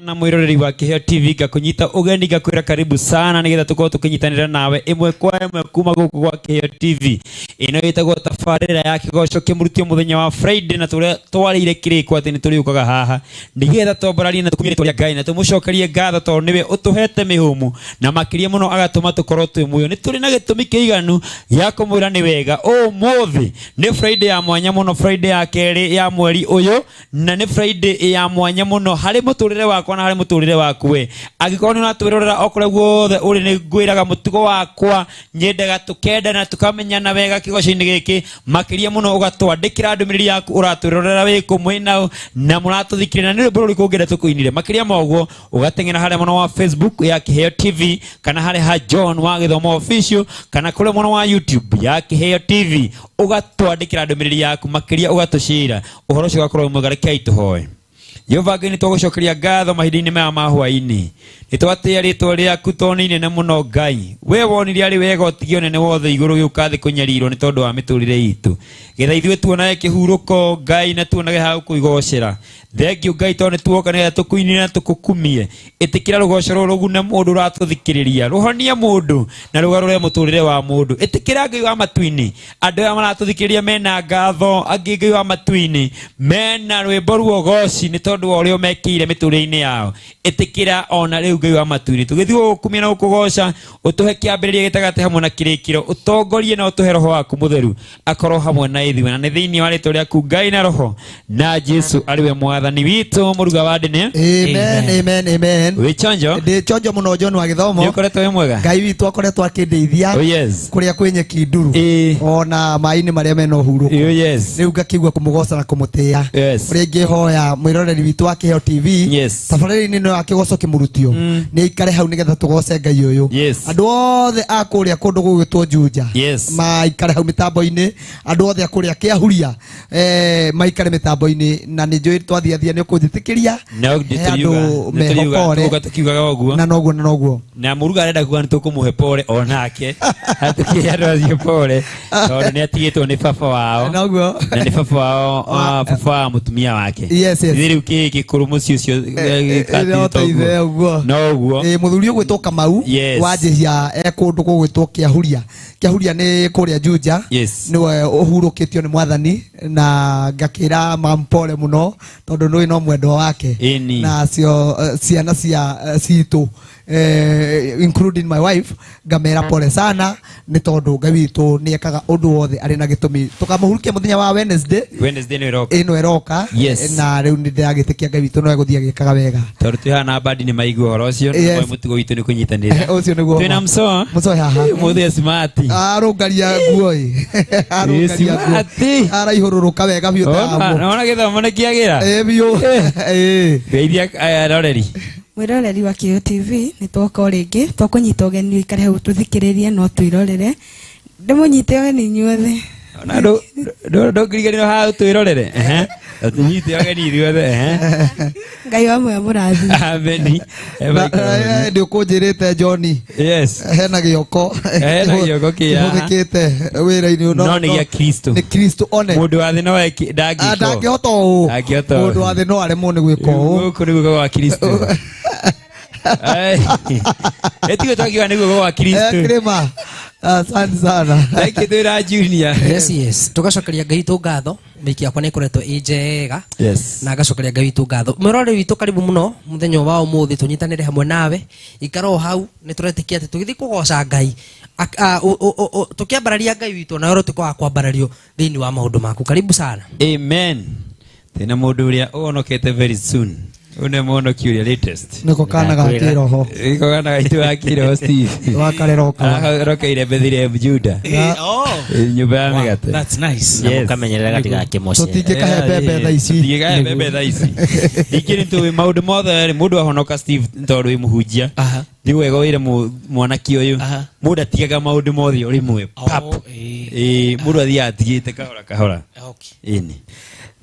Na mwiroreri wa Kiheo TV gakunyita ugeni gakwira karibu sana nigetha tukorwo tukinyitanira nawe imwe kwa imwe kuma guku kwa Kiheo TV ino yitagwo tabarira ya kigoco kimurutio muthenya wa Friday na twarire kiriko ati ni turiukaga haha nigetha tomborarie na tukumire twaria Ngai na tumucokerie ngatho to niwe utuhete mihumu na makiria muno agatuma tukorwo twi muyo ni turi na gitumi kiiganu ya kumwira ni wega muthi ni Friday ya mwanya muno, Friday ya keri ya mweri uyu na ni Friday ya mwanya muno hari muturire wakwa na hari muturire waku we agikorwo ni natwirorera okore guothe uri ni ngwiraga mutugo wakwa nyendaga tukenda na tukamenyana wega kigoco-ini giki makiria muno ugatwandikira ndumiriri yaku uratwirorera wi kumwe nao na muratuthikirina ni rwimbo ruriku ngenda tukuinire makiria moguo ugateng'era hari muno wa Facebook ya Kiheo TV kana hari ha John wa Githomo Official kana kule muno wa YouTube ya Kiheo TV ugatwandikira ndumiriri yaku makiria ugatucira uhoro ucio ugakorwo mwega reke ituhoe. Yehova Ngai nitwagucokeria ngatho mahinda-ini maya ma hwaini nitwatia ritwa riaku tonini na muno Ngai we wonire ari wega utigio nene wothe iguru giuka thi kunyarirwo ni tondu wa miturire itu getha ithue tuonae kihuruko Ngai na tuonage ha kuigocera thengiu Ngai tondu tuoka ni tukuinire na tukukumie itikira rugoco rugune mundu uratuthikiriria ruhonie mundu na rugarure muturire wa mundu itikira Ngai wa matuini andu aya maratuthikiriria mena ngatho angi Ngai wa matuini mena rwimbo ruo goci ni tondu wa urio mekire miturire-ini yao itikira ona riu Ngai wa matuini tugithie gukumia na gukugoca utuhe kiambiriria gitagati hamwe na kirikiro utongorie na utuhe roho waku mutheru akorwo hamwe na ithuĩ na nĩ thĩinĩ wa rĩtwa rĩaku Ngai na roho na Jesu ariwe mwathani witũ mũruga wa ndine. Amen amen amen. Wĩ chonjo? Ndĩ chonjo mũno John wa Githomo. Nĩ ũkoretwo wĩ mwega? Ngai witũ akoretwo akĩndeithia. Oh yes. Kũrĩa kwĩ nyeki nduru. Ona maĩ-inĩ marĩa mena ũhurũko. Oh yes. Rĩu ngakĩigua kũmũgoca na kũmũtĩĩa. Yes. Kũrĩa ngĩhoya mwĩroreri witũ wa Kiheo TV. Yes. Tabarĩra-inĩ ĩno ya kĩgoco kĩmurutio. Nĩ ikare hau nĩgetha tũgoce Ngai ũyũ. Yes. Andũ othe a kũrĩa kũndũ gũgwĩtwo Juja. Yes. Maikare hau mĩtambo-inĩ. Andũ othe a kũrĩa Kĩahuria maikare mĩtambo-inĩ na nĩ njũĩ twathiathia nĩ ũkũnjĩtĩkĩria. No ndĩtũriuga tũkiugaga ũguo. Na noguo. Na mũruga arenda kuga nĩ tũkũmũhe pole onake. Hatukĩrĩ andũ acio pole. Tondũ nĩ atigĩtwo nĩ baba wao. Noguo. Na nĩ baba wao baba wa mũtumia wake. Yes. Rĩu gĩkũrũ mũciĩ ũcio gĩkatĩte ũguo. Noguo. Mũthuri ũgwĩtwo Kamau wanjĩhia kũndũ gũgwĩtwo Kĩahuria. Kĩahuria nĩ kũrĩa Juja. Nĩwe ũhurũkĩtio nĩ mwathani na ngakĩra mampole mũno tondũ nĩ no mwendwa wake na cio ciana cia citũ including my wife ngamera pole sana nĩ tondũ Ngai witũ nĩ ekaga ũndũ wothe arĩ na gĩtũmi tukamũhurukia mũthenya wa Wednesday ĩno ĩroka na rĩu nĩ ndĩragĩtĩkia Ngai witũ no egũthiĩ agĩkaga wega tondũ twĩhana bandi nĩ maigua ũhoro ũcio na mũtugo witũ nĩ kũnyitanĩra ũcio nĩguo twĩna msoe haha mũthĩ smart arũngaria nguo arũngaria nguo araihũrũrũka wega biũ tamo naona gĩthomo nĩ kĩagĩra biũ geithia aroreri mwĩroreri wa Kiheo TV nĩ twoka rĩngĩ twakũnyita ũgeni ikare hau tũthikĩrĩrie no twĩrorere ndĩmũnyite ũgeni inyuothe ona ndũngĩriganĩrwo haha twĩrorere tunyite ũgeni ithuothe Ngai wa muoyo mũrathi ameni ndĩ ũkũnjĩrĩte John hena gĩoko kĩa hũthĩkĩte wĩra-inĩ no nĩ gĩa Kristo nĩ Kristo one mũndũ wa thĩ no ndangĩhota ũũ mũndũ wa thĩ no aremwo nĩ gwĩka ũũ gũkũ nĩ guoko gwa Kristo etigo twakiuga nĩ guoko gwa Kristo kĩrĩma. Asante sana. Ndĩra Junior. Yes. Tugacokeria Ngai witũ ngatho mĩiki yakwa nĩ ĩkoretwo ĩ njega na ngacokeria Ngai witũ ngatho mwĩroreri witũ karibu mũno mũthenya wa ũmũthĩ tũnyitanĩre hamwe nawe ikara o hau nĩ tũretĩkia atĩ tũgĩthiĩ kũgoca Ngai tũkĩambararia Ngai witũ na ũrotĩko wa kwambarario thĩinĩ wa maũndũ maku karibu sana. Amen. Tena mũndũ ũrĩa ũhonokete very soon une mono kiuria latest niko kana ga kiroho niko kana ga itu ga kiroho Steve wakareroka roka ile Bethlehem Juda nyumba ya migate. That's nice na mukamenyerera gatiga kimoce tutingĩkahe bebe tha ici tutingĩkahe bebe tha ici ikiri tu maundu mothe mundu ahonoka Steve tondu wi muhunjia ni wega wire mwanaki uyu mundu atigaga maundu mothe uri mwe pap mundu athia atigite kahora ini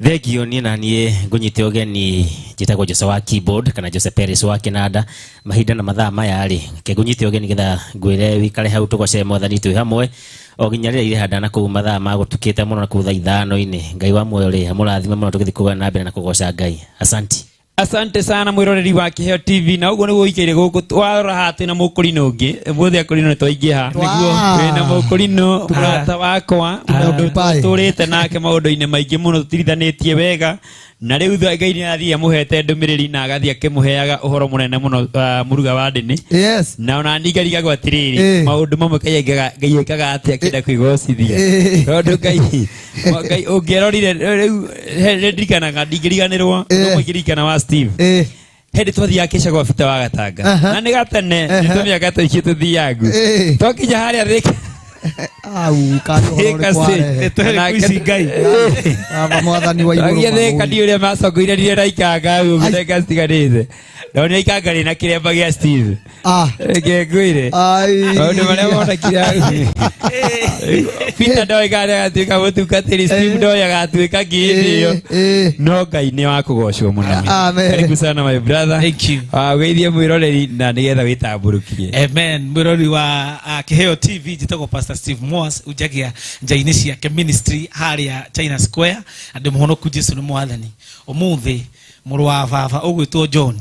thegio ni na niĩ ngũnyite ũgeni njĩtagwo Jose wa keyboard kana Jose Perez wa kinanda mahinda na mathaa maya rĩ ke ngũnyite ũgeni getha ngwĩre wikare hau tũgoce mwathani twĩ hamwe o nginya rĩrĩa irehanda na kũu mathaa ma gũtukĩte mũno na kũu thaa ithano-inĩ Ngai wa muoyo rĩ amũrathime mũno tũgĩthiĩ kũgana na mbere na kũgoca Ngai. Asante. Asante sana mwiroreri wa Kiheo TV na ugo niguo ikire guku twarora hati na mukurino ungi muthe akurino ni twaingiha niguo na mukurino murata wakwa mundu turite nake maundu-ini maingi muno tutirithanetie wega na riu Ngai ni athia muhete ndumiriri na agathia akimuheaga uhoro munene muno muruga wa ndini na ona ndigariga gwa tiriri maundu mamwe kaiyekaga atia kida kwigocithia tondu Ngai ungerorire riu ndirikanaga ndingiriganirwo no mwikirikana wa Steve hedi twathia kesha kwa fita wa gatanga na ni gatene tumia gatoikie tuthiagu twakinya haria thika au kanyorore kware na kuici Ngai aba mwathani wa iguru thika ndi uria macokoire ria raikanga guteka stigarite na ni ikangari na kiremba gia Steve ngengwire maundu maria wona kira Peter ndoĩ gare gatuĩka mũtungatĩri Steve ndoĩ agatuĩka kĩhĩndĩ ĩyo no Ngai nĩ wa kũgocwo mũno. Karibu sana my brother. Thank you. Geithie mwĩroreri na nĩgetha wĩtambũrũkie. Amen. Mwĩroreri wa Kiheo TV njĩtagwo Pastor Steve Moss ujagia njaini ciake ministry harĩa China Square andũ mũhonoku Jesu nĩ mwathani. Ũmũthĩ mũrũ wa baba ũgwĩtwo John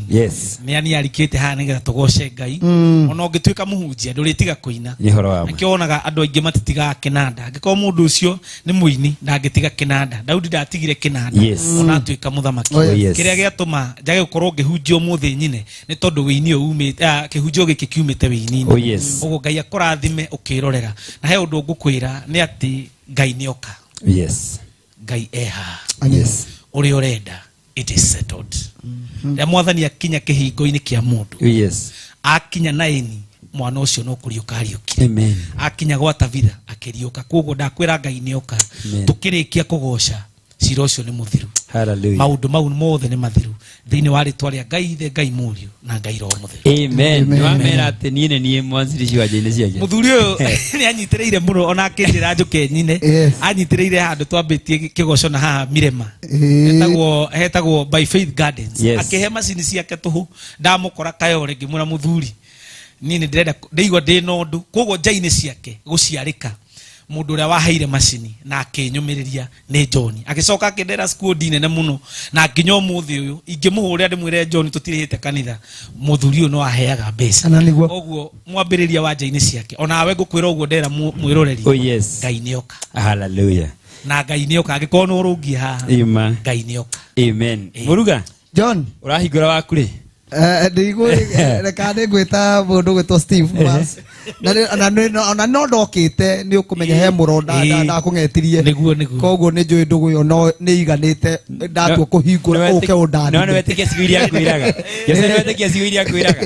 nĩ ani arikĩte haha nĩgetha tũgoce Ngai ona ũngĩtuĩka mũhunjia ndũrĩtiga kũina akĩonaga andũ aingĩ matitigaga kĩnanda angĩkorwo mũndũ ũcio nĩ mũini ndangĩtiga kĩnanda Daudi ndatigire kĩnanda ona atuĩka mũthamaki kĩrĩa gĩatũma njage gũkorwo ngĩhunjia ũmũthĩ nyine nĩ tondũ wĩini ũyũ umĩte kĩhunjio gĩkĩ kiumĩte wĩini-inĩ ũguo Ngai akũrathime ũkĩrorera na he ũndũ ngũkwĩra nĩ atĩ Ngai nĩoka Ngai eha ũrĩa ũrenda it is settled. Ya mwathani akinya kihingo-ini kia mundu. Akinya naini mwana ucio no kuriuka ariuki. Akinya gwa Tavitha akiriuka. Koguo ndakwira Ngai nioka. Tukirikia kugoca cira ucio ni muthiru. Hallelujah. Maundu mau mothe ni mathiru. Thiini wa ritwa ria Ngai ithe Ngai muriu na Ngai roho muthiru. Amen. Niwamera ati nie mwanzirici wa njini ciake. Muthuri uyu ni anyitireire muno ona akindira njuke nyine. Anyitireire handu twambitie kigoco na haha Mirema. Hetagwo By Faith Gardens. Akihe macini ciake tuhu ndamukora kayore ngimura muthuri. Nini ndirenda ndeigwa ndi nondu koguo njaini ciake guciarika mundu uria waheire macini na akinyumiriria ni John agicoka akindera school dinene muno na nginya umuthi uyu ingimuhuria ndimwire John tutirihite kanitha muthuri uyu no aheaga mbeca koguo mwambiriria wa njaini ciake ona awe ngukwira uguo ndera mwiroreri Ngai nioka. Hallelujah. Na Ngai nioka agikorwo no urungi haha Ngai nioka. Amen. Muruga John urahingura waku ri reka nĩ ngwĩta mũndũ gwĩtwo Steve Moss na no ndokĩte nĩ ũkũmenya he mũronda ndakũng'etirie koguo nĩ njũĩ ndũgũ ĩyo no nĩ iganĩte ndatua kũhingũra ũke ũndani no nĩ wetĩkia ciugo iria kwĩraga Yesu nĩ wetĩkia ciugo iria kwĩraga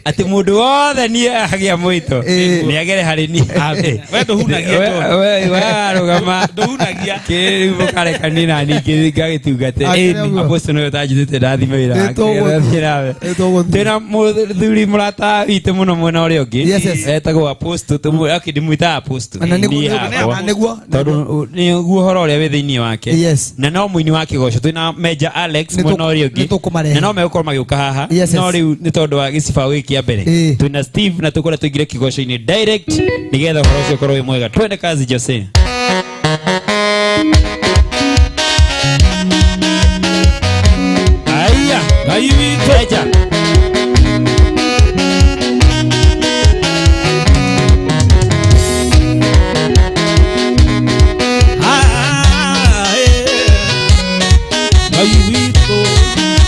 atĩ mũndũ wothe niĩ agĩa mwĩto nĩ agere harĩ niĩ we ndũhunagia we warũgama ndũhunagia kĩrĩu ũkarekania na niĩ ngagĩtungate aposto nĩwe ũtanjĩtĩte ndathime wĩra wake tena muthuri murata wite muno mwena uria ungi etagwo apostle ndimwita apostle niguo niguo horo uria wi thiini wake na no muini wa kigoco twina Major Alex mwena uria ungi na no megũkorwo magiuka haha no riu ni tondu wa giciba giki kia mbere twina Steve na tukore tuingire kigoco-ini direct nigetha horo ucio ukorwo wi mwega twende kazi Jose. Aya Ngai witũ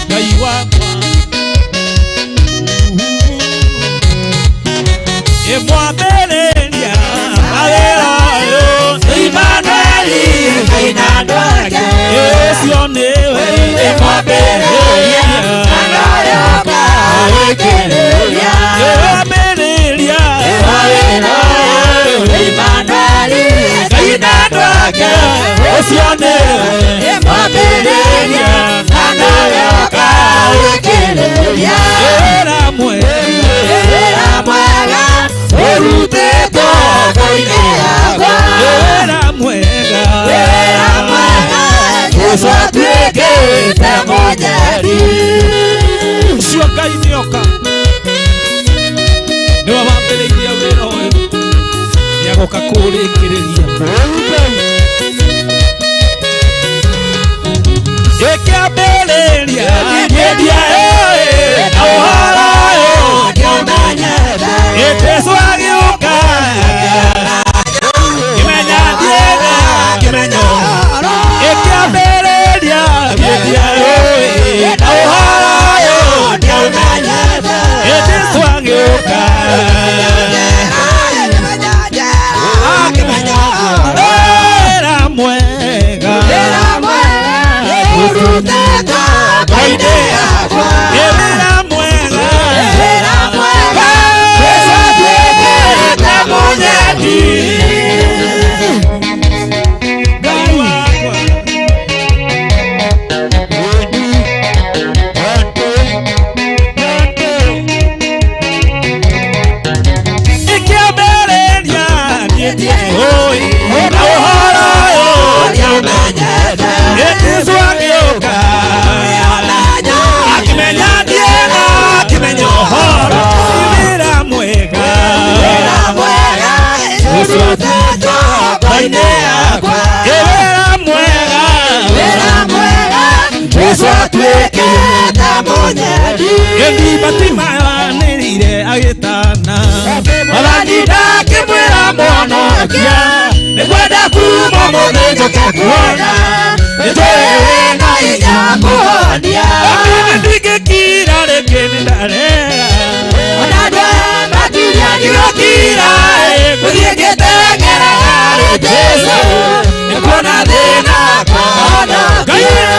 Ngai wakwa mwambĩrĩria mawĩra ũyũ Imanueli Ngai na andũ ake ũcio nĩwe mwambĩrĩria anayoka wĩkĩrĩria mwambĩrĩria mawĩra ũyũ Imanueli Ngai na andũ ake ũcio nĩwe mwambĩrĩria anayoka wĩkĩrĩria wĩra mwega urutĩtwo ngai-inĩ yakwa wĩra mwega Jesũ atuĩkĩte mũnyari ũcio Ngai nĩoka nĩwe wambĩrĩirie wĩra ũyũ nĩagoka kũrĩkĩrĩria ĩkĩambĩrĩria Kiambeleria Ngedia Oharayo Kiamenyete Yesu agioka Kimenya Diega Kimenyo Kiambeleria Ngedia Oharayo Kiamenyete Yesu agioka Endi batima nirire agitana Malandida kimwira mono kia Nikwenda kuma muthinjo kekuona Nitwewe na inya kuhonia Ndigikira rekeni ndarera Onadwa makiria ndigikira Kuthiengitengera hari Jesu Nikuona thina kuhonokia Magia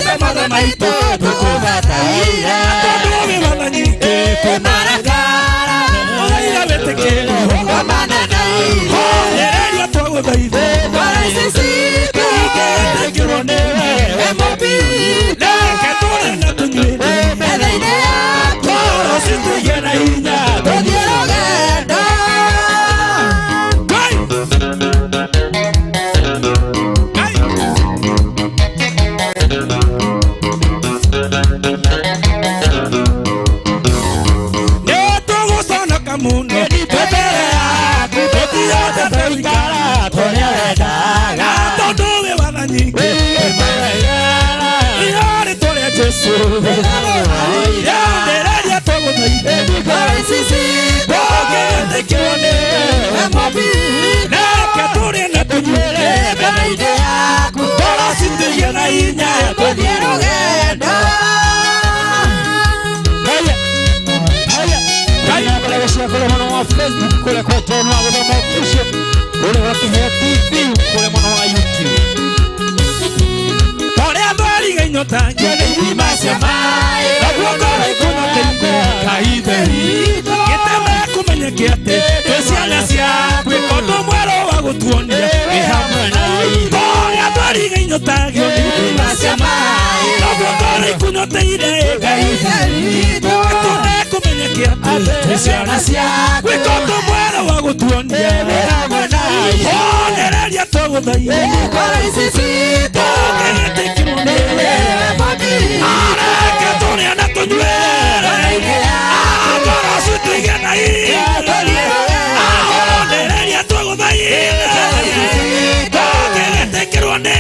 Tondu mothe maito tukubataira Tondu wibadanyike kumarakara Ogaira wetekero Kamana naiho Nereria twaguthaitha Bara isisiko Iketekero newe Emobi Neke tore na tunyuire Methaine yako Situige na hinya Tuthie rugendo mundo Petere yaku Tutiyote tuikara Tuneredaga Tonduwe wadanyike Iyori tore Jesu Yandereria toguthaitha Bikora isisi Bogete kione Emobi Neke turi na tunyuire Benaide yaku Toro situige na hinya Tuthie rugendo Kule mwana wa Facebook, kule kwa tono wa gudama official, kule wa Kiheo TV, kule mwana wa YouTube. Kore ambari gaino tangi, ni masya mai, nakuokora ikono tenko, kaideri. Kitama kumenya kiate, tesiana siya, kwekoto mwero wa gutuonia, ihamwe na ide. Kore ambari gaino tangi, ni masya mai, nakuokora ikono teide, kaideri. Kumenya kiate, tesiana siya, kwekoto mwero wa gutuonia, ihamwe na ide. Nereria toguthaitha, Bikora isisito, Kegete kirone, Areke turia na tunyuire, Akora situige na hinya, Nereria toguthaitha, Kegete kirone,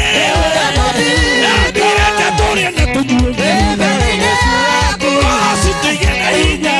Areke turia na tunyuire, Akora situige na hinya,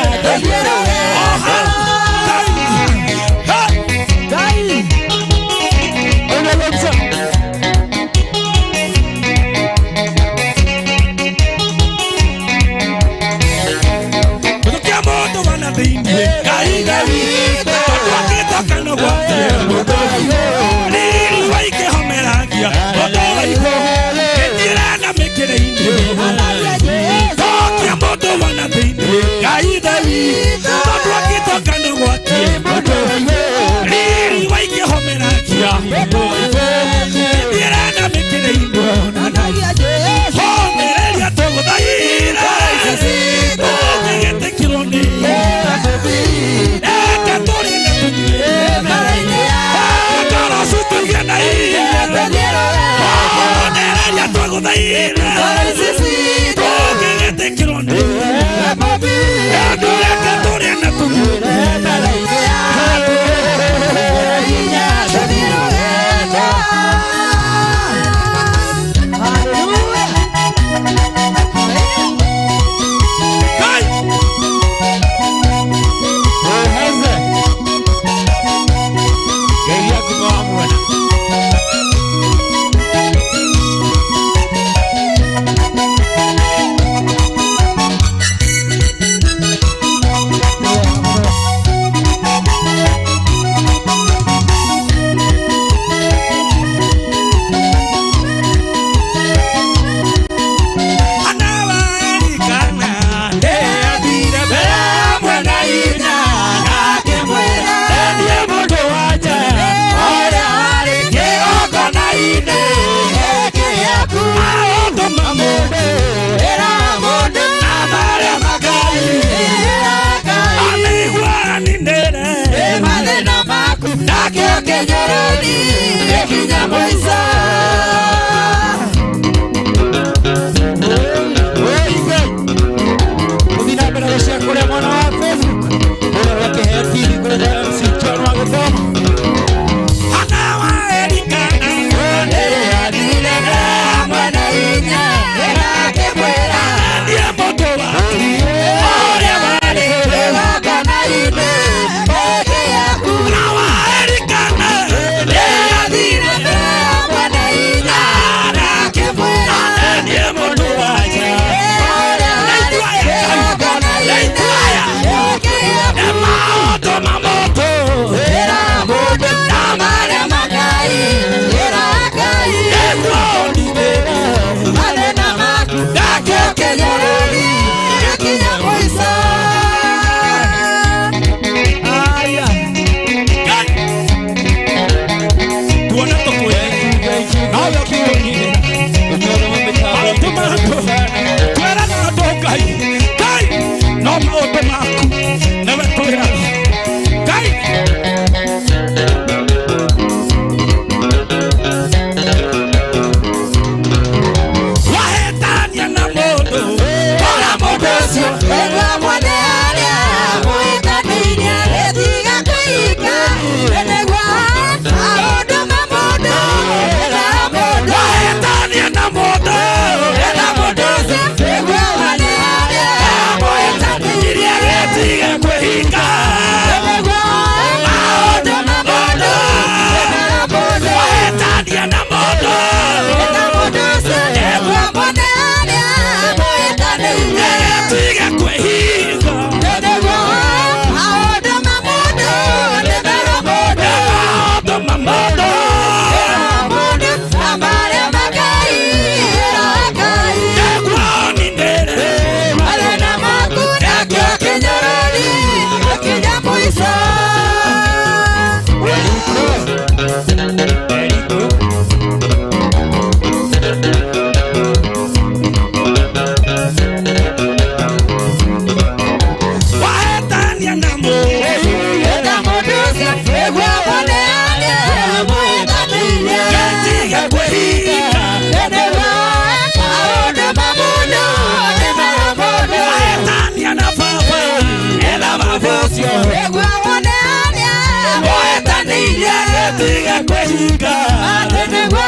kwehinga atenegwe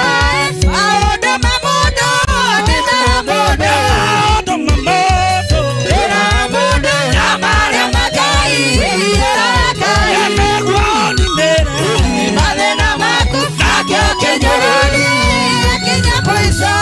aoda mamodo mamodo era mamodo amara magai yamegwoni mbere madena maku akyo kenyori Kenya Poisa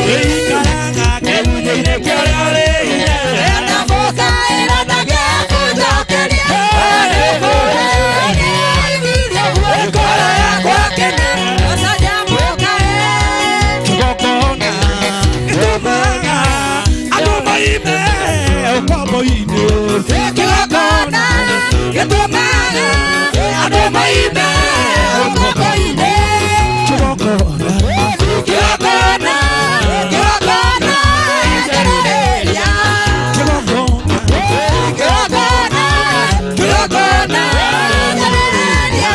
Karanga kemunyeire kiorare enda boka enda gekuja keria kora ya kwake asaja boka kigokona kitumanga adumaime ukoboine kigokona kitumanga adumaime ukoboine kigokona kigokona kigokona Jerudelia kigokona kigokona kigokona Jerudelia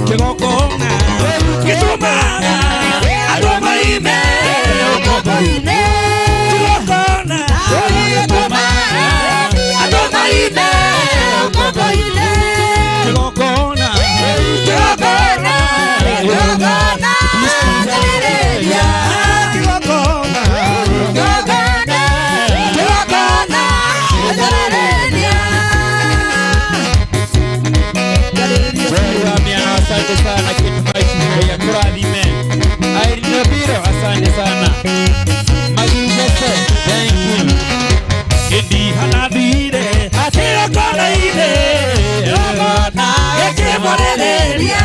kigokona kitumanga adumaime ukoboine kigokona kitumanga adumaime ukoboine kigokona kigokona kigokona Jerudelia kigokona kigokona kigokona Jerudelia Wewe amiana, asante sana kitu maisha ya kuradhime. Irene Biro, asante sana. Magizese, thank you. Indi hanadire, atira kona ide. Yogona, eke morelia.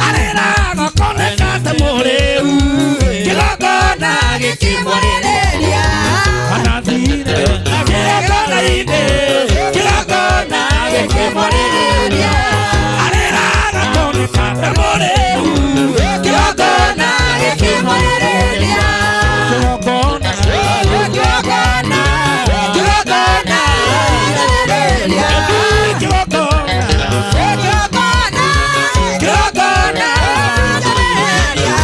Arera no kone kata moreu. Kilogona, eke morelia. Hanadire, atira kona ide. Kilogona, eke morelia. Arera no kone kata moreu. Kilogona, eke morelia. Kilogona, kilogona, kilogona, Jerudelia. Kilogona, kilogona, kilogona, Jerudelia.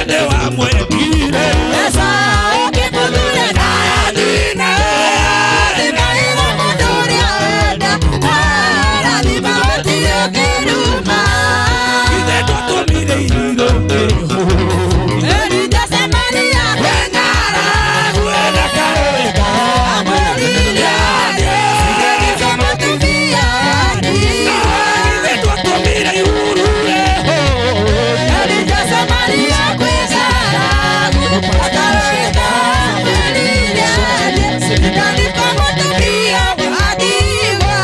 mwende wa mwendire esa ukimudure na adina adina mudure enda adima watio kiruma ide tutumire iro erija semalia wengara wena kareka amwendire ide tutumia ide tutumire urure erija semalia kwezara akareka amwendire ide tutumia adiwa.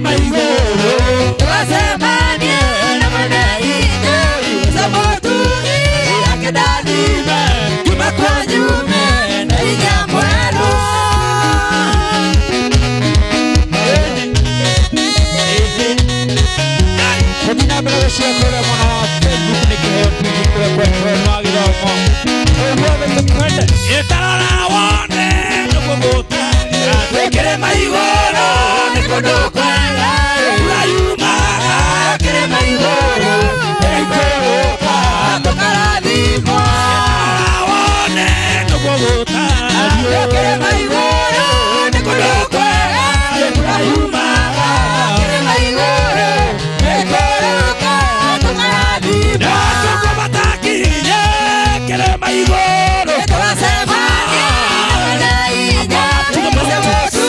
kirema iguru tuwasemanie na mwenyeine samotu akedadime juma kwa jume na inya mwelu Kodina bela shekore mwana Facebook nikiheo tulikwe kwa kwa giromo Uwe tukwende Itarara wane nukubuta Kirema igoro nikudukwe Urayumaga kirema igoro Nikuruka tukaradhimwa Itarara wane nukubuta Kirema igoro nikudukwe Urayumaga kirema igoro Nikuruka tukaradhimwa Natukubatakine kirema igoro Tuwasemanie na inya Tuwasemanie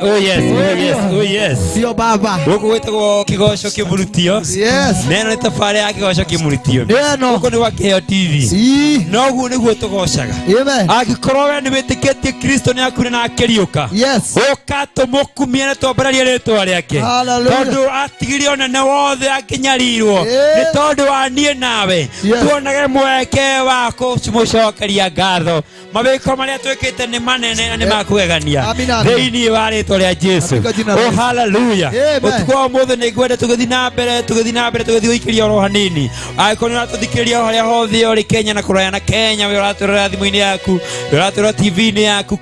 oh yes, oh yes, oh yes. Sio baba. Huko wetagwo kigoco kimurutio. Yes. Neno ni tafari ya kigoco kimurutio. Neno. Huko ni wa Kiheo TV. No guo niguo tugocaga. Amen. Agikorwo we ni witikitie Kristo ni akure na akiriuka. Yes. Oka tumukumie na twambararie ritwa riake. Tondu atigiri ona ne wothe akinyarirwo. Ni tondu wa nie nawe. Tuonage mweke wako tumucokeria ngatho. Mabiko maria twikite ni manene na ni makugegania. Thiini wa ritwa ria Jesu. Oh hallelujah. Utukwa mothe ni gwenda tugithi na mbere tugithi guikiria oro hanini. Aikoni na tuthikiria haria hothe ori Kenya na kuraya na Kenya we uraturira thimu-ini yaku, uraturira TV-ini yaku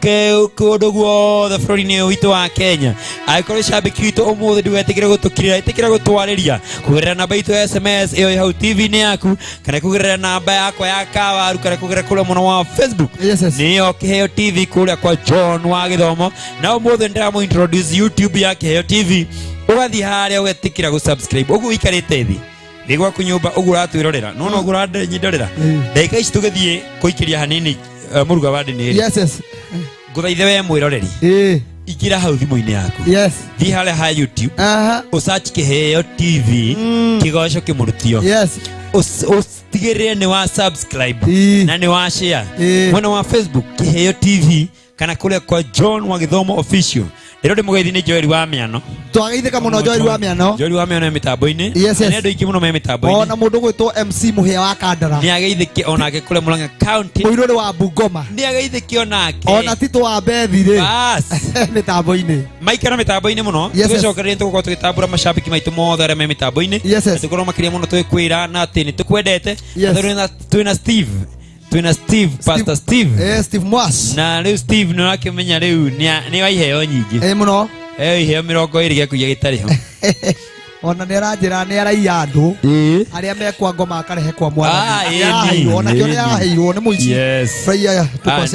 kundu guothe bũrũri-inĩ witũ wa Kenya. Aikoni shabiki witũ ũmũthĩ ndũgetigĩre gũtũkirĩra, ĩtĩkĩra gũtwarĩria kũgerera namba itũ ya SMS ĩyo ĩ hau TV-ini yaku, kana kũgerera namba yakwa ya kawaru, kana kũgerera kũrĩa mwena wa Facebook nĩyo Kĩheo TV kũrĩa kwa John wa Gĩthomo. Na ũmũthĩ ndĩramũ introduce YouTube ya Kĩheo TV, ũgathiĩ harĩa ũgetĩkĩra gũ-subscribe ũguo ũikarĩte thĩ nigwa kunyumba ugu ratwirorera no no gurande nyindorera ndeka ici tugithie kuikiria hanini muruga wadi ni yes nguthaithe we mwiroreri ikira hau thimu-ini yaku thi hale ha YouTube usearch Kĩheo TV kigoco kimurutio ustigirire ni wa subscribe na ni wa share mwena wa Facebook Kĩheo TV kana kule kwa John wa Gĩthomo official. Lero ndi mugeithini Joel wa Miano. Twageithika muno Joel wa Miano. Joel wa Miano mitambo-ini. Ni andu ingi muno me mitambo-ini. Ona mundu gwitwo MC Muhia wa Kandara. Ni ageithiki onake kule Murang'a County. Muiruri wa Bungoma. Ni ageithiki onake. Ona Tito wa Mbethire. Bas. Mitambo-ini. Maikara mitambo-ini muno. Tugicokereria tugukorwo tugitambura mashabiki maitu mothe aria me mitambo-ini. Tugukorwo makiria muno tugikwira na ati ni tukwendete. Twina Steve. Twina Steve, Pastor Steve. Steve Mwas. Na riu Steve no akimenya riu ni wa iheo nyingi. Muno. Iheo 20 gekuya gitariho. Ona ni aranjira ni araiya andu aria mekwa ngoma akarehe kwa mwathani ona kio ni aheirwo ni muici fraya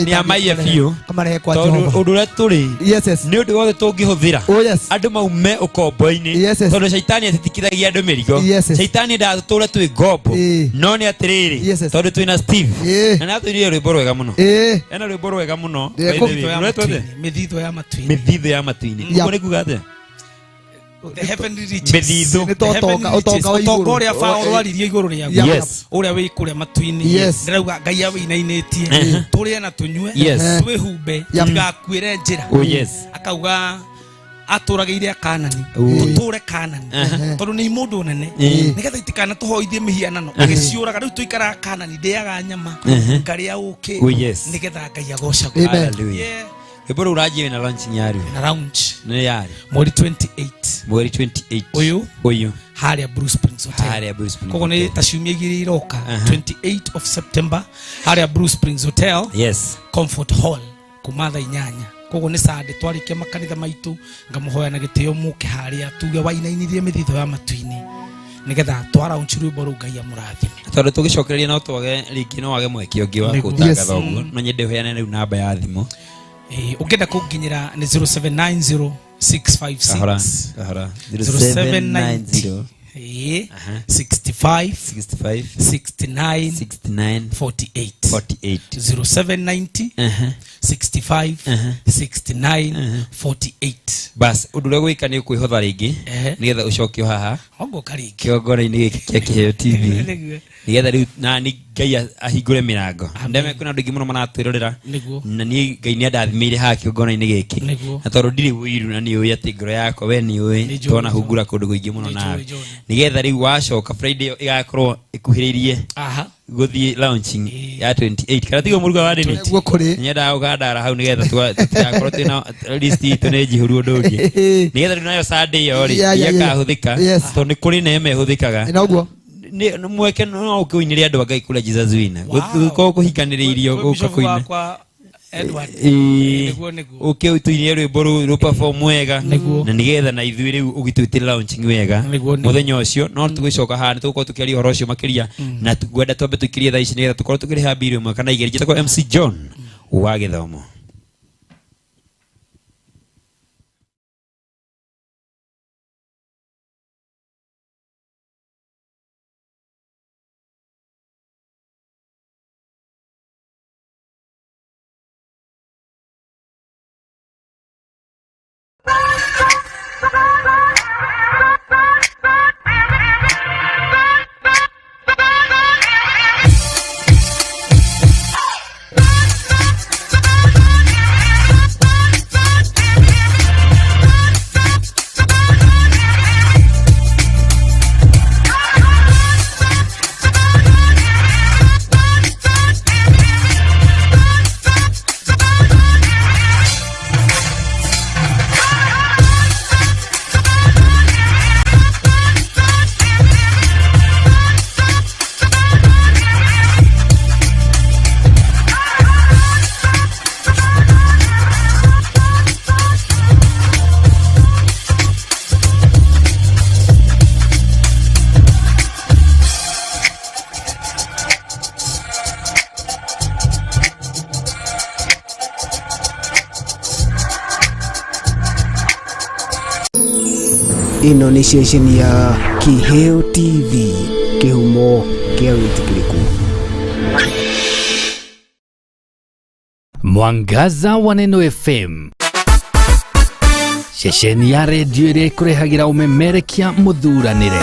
ni amaiye biu amarehe kwa Jehova undu ria turi ni undu wothe tungihuthira andu maume ukombo-ini tondu shaitani atitikithagia andu mirigo shaitani ndatutũre twi ngombo no ni atiriri tondu twina Steve na natwirire rwimbo rwega muno ena rwimbo rwega muno mithitho ya matu-ini mithitho ya matu-ini uguo ni kuga atia the heavenly riches utonga uria Paulo aririe iguru ria uria wi kuria matu-ini ndirauga Ngai awinainitie turie na tunywe twihumbe tigakwire njira akauga aturageire akanani tuture kanani tondu ni mundu nene nigetha itikana tuhoithie mihianano agiciuraga riu tuikara kanani ndiaga nyama ngaria uki nigetha Ngai agocagwo hallelujah. Ebora uraje na launch nyari na launch ne yari mweri 28 uyu haria Bruce Springs Hotel kogo ni tashumia igiri iroka 28 of September haria Bruce Springs Hotel Comfort Hall kumatha inyanya kogo ni sade twarikia makanitha maitu ngamuhoya na gitio muke haria tuge wainainirie mithitho ya matu-ini nigetha twara unchiru boru Ngai amurathime tondu tugicokereria no twage riki no wage mweki ungi wa kutangatha uguo no nyende heane riu namba ya thimu ukenda kunginyira ni 0790 656 0790 65 69 48 0790 65 69 48 bas udule gwika ni kwihotha ringi nigetha ucokio haha ongo karingi kiongora-ini giki kia Kĩheo TV nigetha riu na ni Ngai ahingure mirango ndeme kuna andu ingi muno maratwirorera na ni Ngai ni andathimire haha kiongora-ini giki na tondu ndiri wiru na ni uyi ati ngoro yakwa we ni uyi twana hungura kundu guingi muno nawe nigetha riu wacoka Friday igakorwo ikuhiririe guthie launching ya 28 kana tigo muruga wadi ni nyenda ugandara hau nigetha tugakorwo twina list itu ni njihuru undu ungi nigetha riu nayo Sunday yori yakahuthika tondu ni kuri neme ihuthikaga inaguo ni mweke no ukiunyire andu Ngai kula Jesus wina guko kuhikaniririo guka kuina Edward okay tuinie rwimbo ru perform wega na nigetha na ithui riu ugitwitira launching wega muthenya ucio no tugicoka haha tugukorwo tukiaria horo ucio makiria na tugwenda twambe tukirie thaa ici nigetha tukorwo tukiriha mbiri mwe kana igeri njitagwo MC John wa Gĩthomo. Ino ni station ya Kiheo TV, kihumo kia witikiriku. Mwangaza wa Neno FM, station ya radio ire kurehagira umemerekia muthuranire.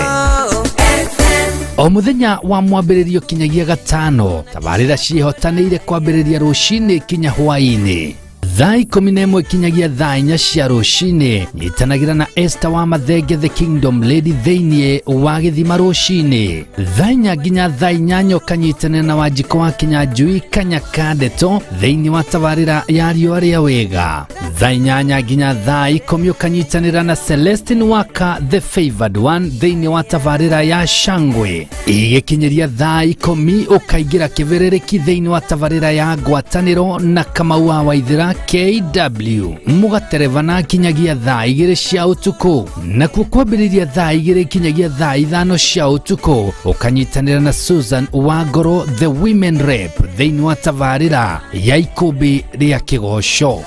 O muthenya wa mwambiririo kinyagia gatano, tabarira cihotanire kwambiriria rucini kinya hwaini. Thaa 11 kinyagia thaa 4 cia rucini, nyitanagira na Esther wa Mathenge the Kingdom Lady theinie wa Githima rucini. Thaa 4 nginya thaa 8 kanyitana na Wanjiko wa Kinyanjui Kanyaka Ndeto theinie wa tabarira ya riũa rĩa wega. Thaa 8 nginya thaa 10 kanyitanira na Celestine Waka the Favored One theinie wa tabarira ya Shangwe. Igikinyiria thaa 10 ukaingira kiberereki theinie wa tabarira ya Ngwatanĩro na Kamau wa Waithira KW. Mugaterevana kinyagia thaa 2 cia utuku, na kwambĩrĩria thaa 2 kinyagia thaa 5 cia utuku ukanyitanira na Susan Wangoro the Women Rep theinie wa tabarira ya ikumbi rĩa Kĩgoco.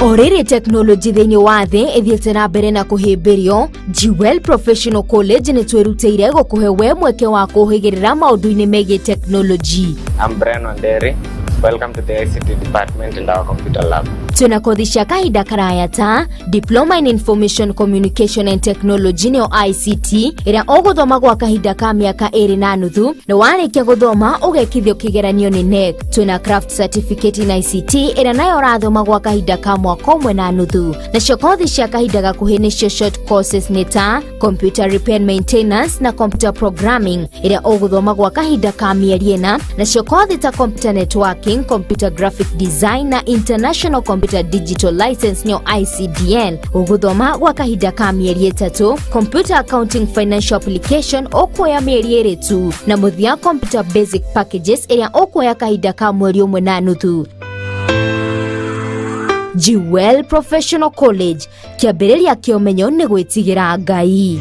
Orere technology thĩinĩ wa thĩ ĩthiĩte na mbere na kũhĩmbĩrio. Jewel Professional College nĩ twĩrutĩire gũkũhe we mweke wa kũhĩgĩrĩra maũndũ-inĩ megiĩ technology. I'm Brian Wanderi. Welcome to the ICT department in our computer lab. Tuna kothi cia kahinda karaya ta Diploma in Information Communication and Technology nĩyo ICT ĩrĩa ũgũthoma gwa kahinda ka mĩaka 2.5 na warĩkia gũthoma ũgekithio kĩgeranio nĩ NEC. Tuna Craft Certificate in ICT ĩrĩa nayo ũrathoma gwa kahinda ka mwaka 1.5. Nacio kothi cia kahinda gakuhĩ nĩcio short courses nĩ ta Computer Repair and Maintenance na Computer Programming ĩrĩa ũgũthoma gwa kahinda ka mĩeri 4. Nacio kothi ta Computer Networking, Computer Graphic Design na International Computer Digital License nyo ICDL uguthoma gwa kahinda ka mieri 3. Computer Accounting Financial Application okuoya mieri 2 tu, na muthia Computer Basic Packages ĩrĩa okuoya kahinda ka mweri 1.5. Jewel Professional College, kĩambĩrĩria kĩa ũmenyo nĩ gwĩtigĩra Ngai.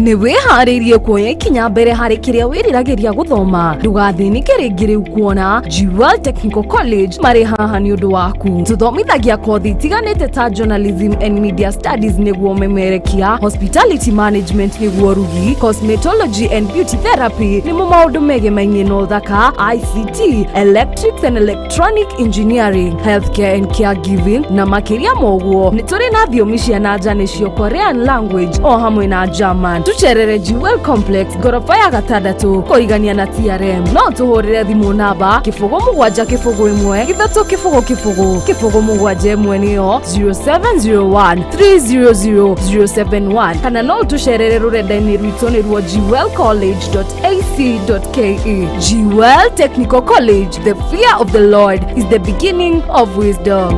Nĩ wĩharĩirie kuoya ikinya mbere harĩ kĩrĩa wĩriragĩria gũthoma. Ndũgathĩnĩke rĩngĩ rĩu kuona Jewel Technical College marĩ haha nĩ ũndũ waku. Tũthomithagia kothi itiganĩte ta Journalism and Media Studies nĩguo ũmemerekia, Hospitality Management nĩguo ũrugi, Cosmetology and Beauty Therapy nĩmo maũndũ megemainie na ũthaka, ICT, Electrics and Electronic Engineering, Healthcare and Caregiving na makĩria moguo. Nĩ tũrĩ na thiomi cia nanja nĩcio Korean language o hamwe na German. Tucherere Jewel Complex gorofa ya 6 kũrigania na TRM. No tuhũrĩre thimũ namba 0701 nĩyo 0701 kana no tucherere rũrenda-inĩ rwitũ nĩruo jewelcollege.ac.ke. Jewel Technical College, the fear of the Lord is the beginning of wisdom.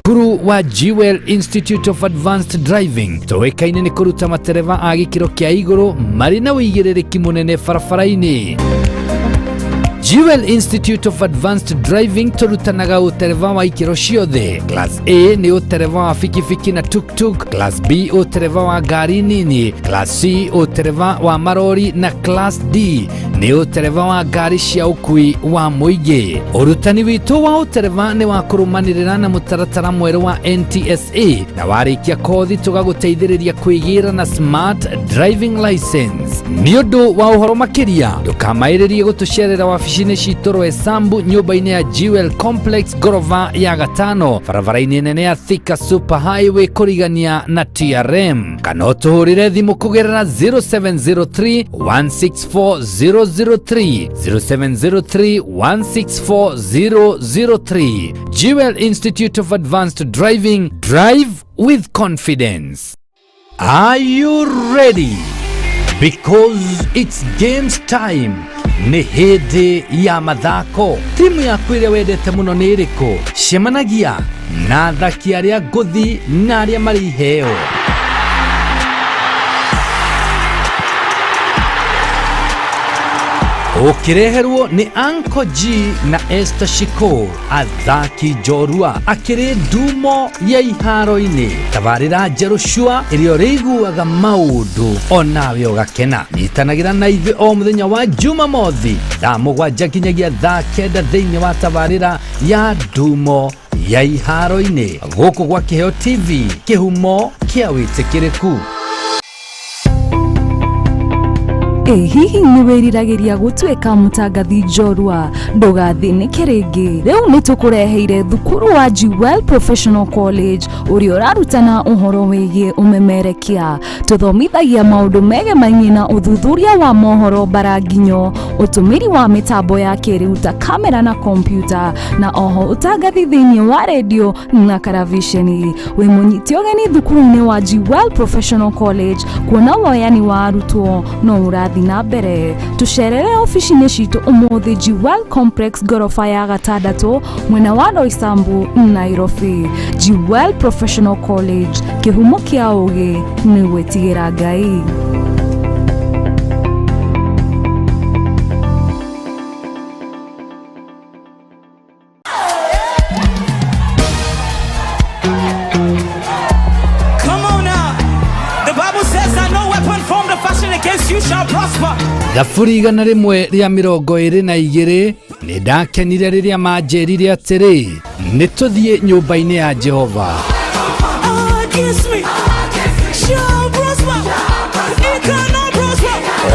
Kuru wa Jewel Institute of Advanced Driving toekaine nĩ kũruta matereva a gĩkĩro kĩa igũrũ marĩ na ũigĩrĩrĩki mũnene barabara-inĩ. Jewel Institute of Advanced Driving turutanaga utereva wa ikiro ciothe. Class A ni utereva wa fikifiki na tuk-tuk, Class B utereva wa gari nini, Class C utereva wa marori na Class D nĩ ũtereva wa ngari cia ũkui wa mũingĩ. Ũrutani witũ wa ũtereva nĩ wa kũrũmanĩrĩra na mũtaratara mwerũ wa NTSA na warĩkia kothi tũgagũteithĩrĩria kwĩgĩra na smart driving license. Nĩ ũndũ wa ũhoro makĩria ndũkamaĩrĩrie gũtũcerera wabici-inĩ citũ Roysambu nyũmba-inĩ ya Jewel Complex gorofa ya gatano barabara-inĩ nene ya Thika Super Highway kũrigania na TRM, kana ũtũhũrĩre thimũ kũgerera 0703 164 003 0703 164 003. Jewel Institute of Advanced Driving, drive with confidence. Are you ready? Because it's games time. Nĩ hĩndĩ ya mathako. Timu yaku ĩrĩa wendete mũno nĩ ĩrĩkũ? Cemanagia na athaki arĩa ngũthi na arĩa marĩ iheo. Ũkĩreherwo nĩ Uncle G na Esther Shiko, athaki njorua akĩrĩ ndumo ya iharo-inĩ. Tabarĩra njerũ cua ĩrĩa ũrĩiguaga maũndũ onawe ũgakena. Nyitanagĩra na ithuĩ o mũthenya wa Jumamothi thaa 7 nginyagia thaa 9 thĩinĩ wa tabarĩra ya ndumo ya iharo-inĩ gũkũ gwa Kĩheo TV, kĩhumo kĩa wĩtĩkĩrĩku. Hihi nĩ wĩriragĩria gũtuĩka mũtangathi njorua? Ndũgathĩnĩke rĩngĩ. Rĩu nĩ tũkũreheire thukuru wa Jewel Professional College ũrĩa ũrarutana ũhoro wĩgiĩ ũmemerekia. Tũthomithagia maũndũ megemainie na ũthuthuria wa mohoro baranginyo, ũtũmĩri wa mĩtambo ya kĩrĩu ta kamera na kompyuta, na oho ũtangathi thĩinĩ wa redio na karavisheni. Wĩ mũnyiti ũgeni thukuru-inĩ wa Jewel Professional College, kuona woyani wa arutwo no ũrathi na mbere. Tucerere ofici-inĩ citũ ũmũthĩ Jewel Complex gorofa ya gatandatũ mwena wa Roysambu, Nairobi. Jewel Professional College, kĩhumo kĩa ũgĩ nĩ gwĩtigĩra Ngai. Thaburi 122 nĩ ndakenire rĩrĩa manjĩrire atĩrĩ nĩ tũthiĩ nyũmba-inĩ ya Jehova.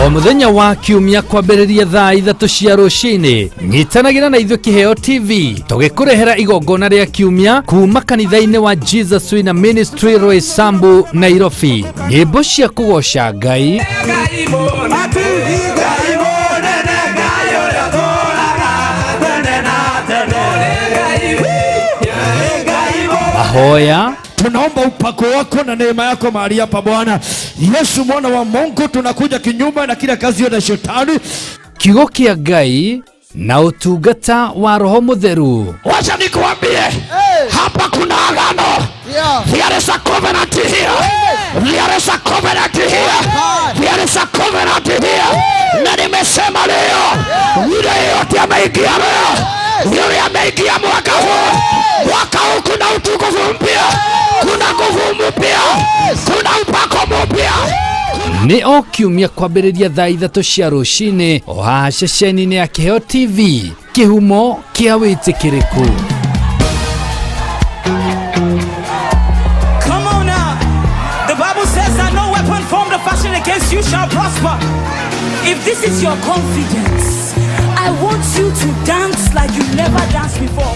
O mũthenya wa kiumia kwambĩrĩria thaa 3 cia rũcinĩ, nyitanagĩra na ithuĩ Kĩheo TV tũgĩkũrehera igongona rĩa kiumia kuma kanitha-inĩ wa Jesus Winner Ministry Roysambu, Nairobi. Nyĩmbo cia kũgoca Ngai, mahoya. Tunaomba upako wako na neema yako mahali hapa Bwana Yesu mwana wa Mungu. Tunakuja kinyume na kila kazi ya shetani, kiugo kĩa Ngai na utungata wa Roho Mũtheru. Wacha nikuambie, hapa kuna agano. There is a covenant here. There is a covenant here. There is a covenant here. Na nimesema leo, yule yote ameingia leo, yule ameingia mwaka huu. Mwaka huu kuna utukufu mpya, kuna nguvu mpya, kuna upako mpya. Nĩ o kiumia kwambĩrĩria thaa 3 cia rũcinĩ o haha ceceni-inĩ ya Kĩheo TV, kĩhumo kĩa wĩtĩkĩrĩku. Come on now. The Bible says that no weapon formed or fashioned against you shall prosper. If this is your confidence, I want you to dance like you never danced before.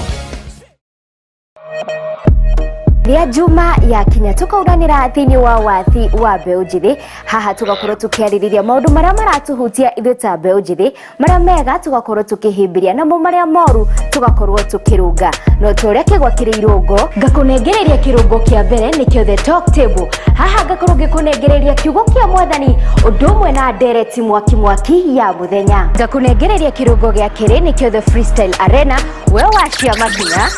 Ria Juma ya kinya tukauranira thini wa wathi wa mbeũ njĩthĩ. Haha tugakorwo tukiarĩrĩria maũndũ marĩa maratuhutia ithuĩ ta mbeũ njĩthĩ, marĩa mega tugakorwo tukihimbiria, namo marĩa moru tugakorwo tukirunga. No tũrĩa kĩgwa kĩrĩ irũngo, ngakũnengereria kĩrũngo kĩa mbere nĩkĩo the talk table. Haha ngakorwo ngĩkũnengereria kiugo kĩa Mwathani ũndũ ũmwe na ndereti mwaki ya mũthenya. Ngakũnengereria kĩrũngo gĩa kerĩ nĩkĩo the freestyle arena. We wacia makinya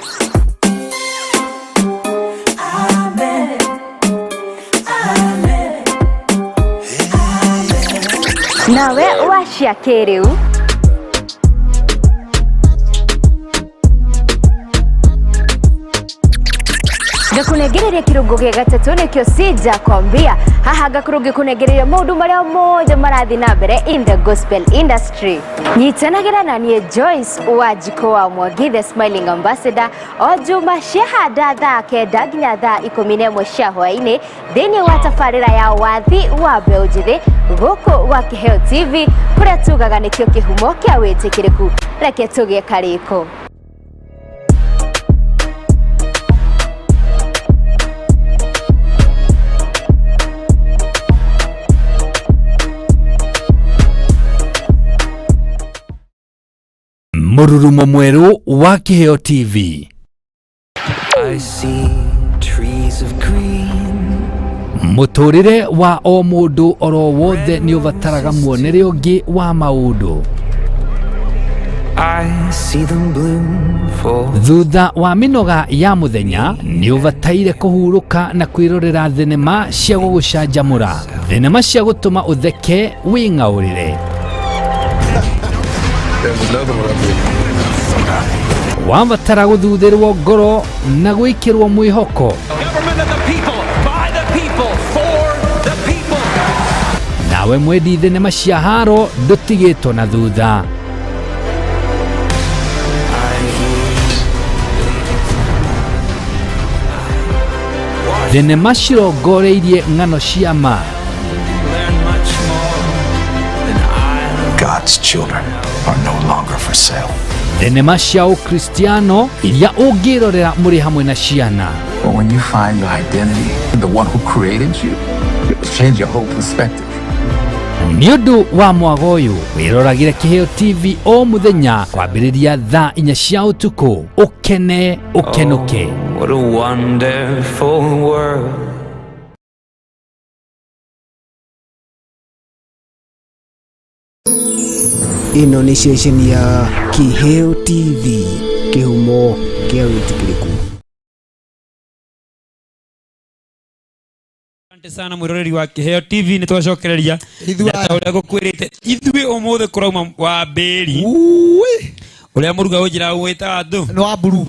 nawe wacia kĩrĩu. gakunegereria kirungo gia gatatu nikio sija kwambia haha gakurugi kunegereria maundu maria moja marathi na mbere in the gospel industry. Nyitanagira na nie Joyce Wajiko wa Mwangi, the smiling ambassador, o juma shahada thaa kenda nginya thaa 11 cia hwaini thiini wa tafarira ya wathi wa mbeũ njithi guku wa Kiheo TV kuria tugaga nikio kihumo kia witikiriku. Reke tugie kariko. Mururumo mweru wa Kiheo TV. I see trees of green. Muturire wa o mundu oro wothe ni uvataraga muonere ungi wa maundu. I see them bloom for thutha wa minoga ya muthenya ni uvataire kuhuruka na kwirorera thenema cia gugucanjamura, thenema cia gutuma utheke wingaurire. Wavatara guthuthirwo ngoro na gwikirwo mwihoko. Nawe mwendi thenema cia haro ndutigitwo na thutha. Thenema cirongoreirie ng'ano cia ma. God's children are no longer for sale. Thenema cia Ukristiano iria ungirorera muri hamwe na ciana. But when you find your identity in the one who created you, it will change your whole perspective. Ni undu wa mwago uyu wiroragire Kiheo TV o muthenya kwambiriria thaa 4 cia utuku. Ukene ukenuke. What a wonderful world. Ino ni station ya Kiheo TV, kihumo kia witikiriku. Asante sana mwiroreri wa Kiheo TV, nitwacokereria yataũrĩa gũkwĩrĩte ithuĩ ũmũthĩ kũrauma wa mbĩri uria muruga ujira wita andu no aburu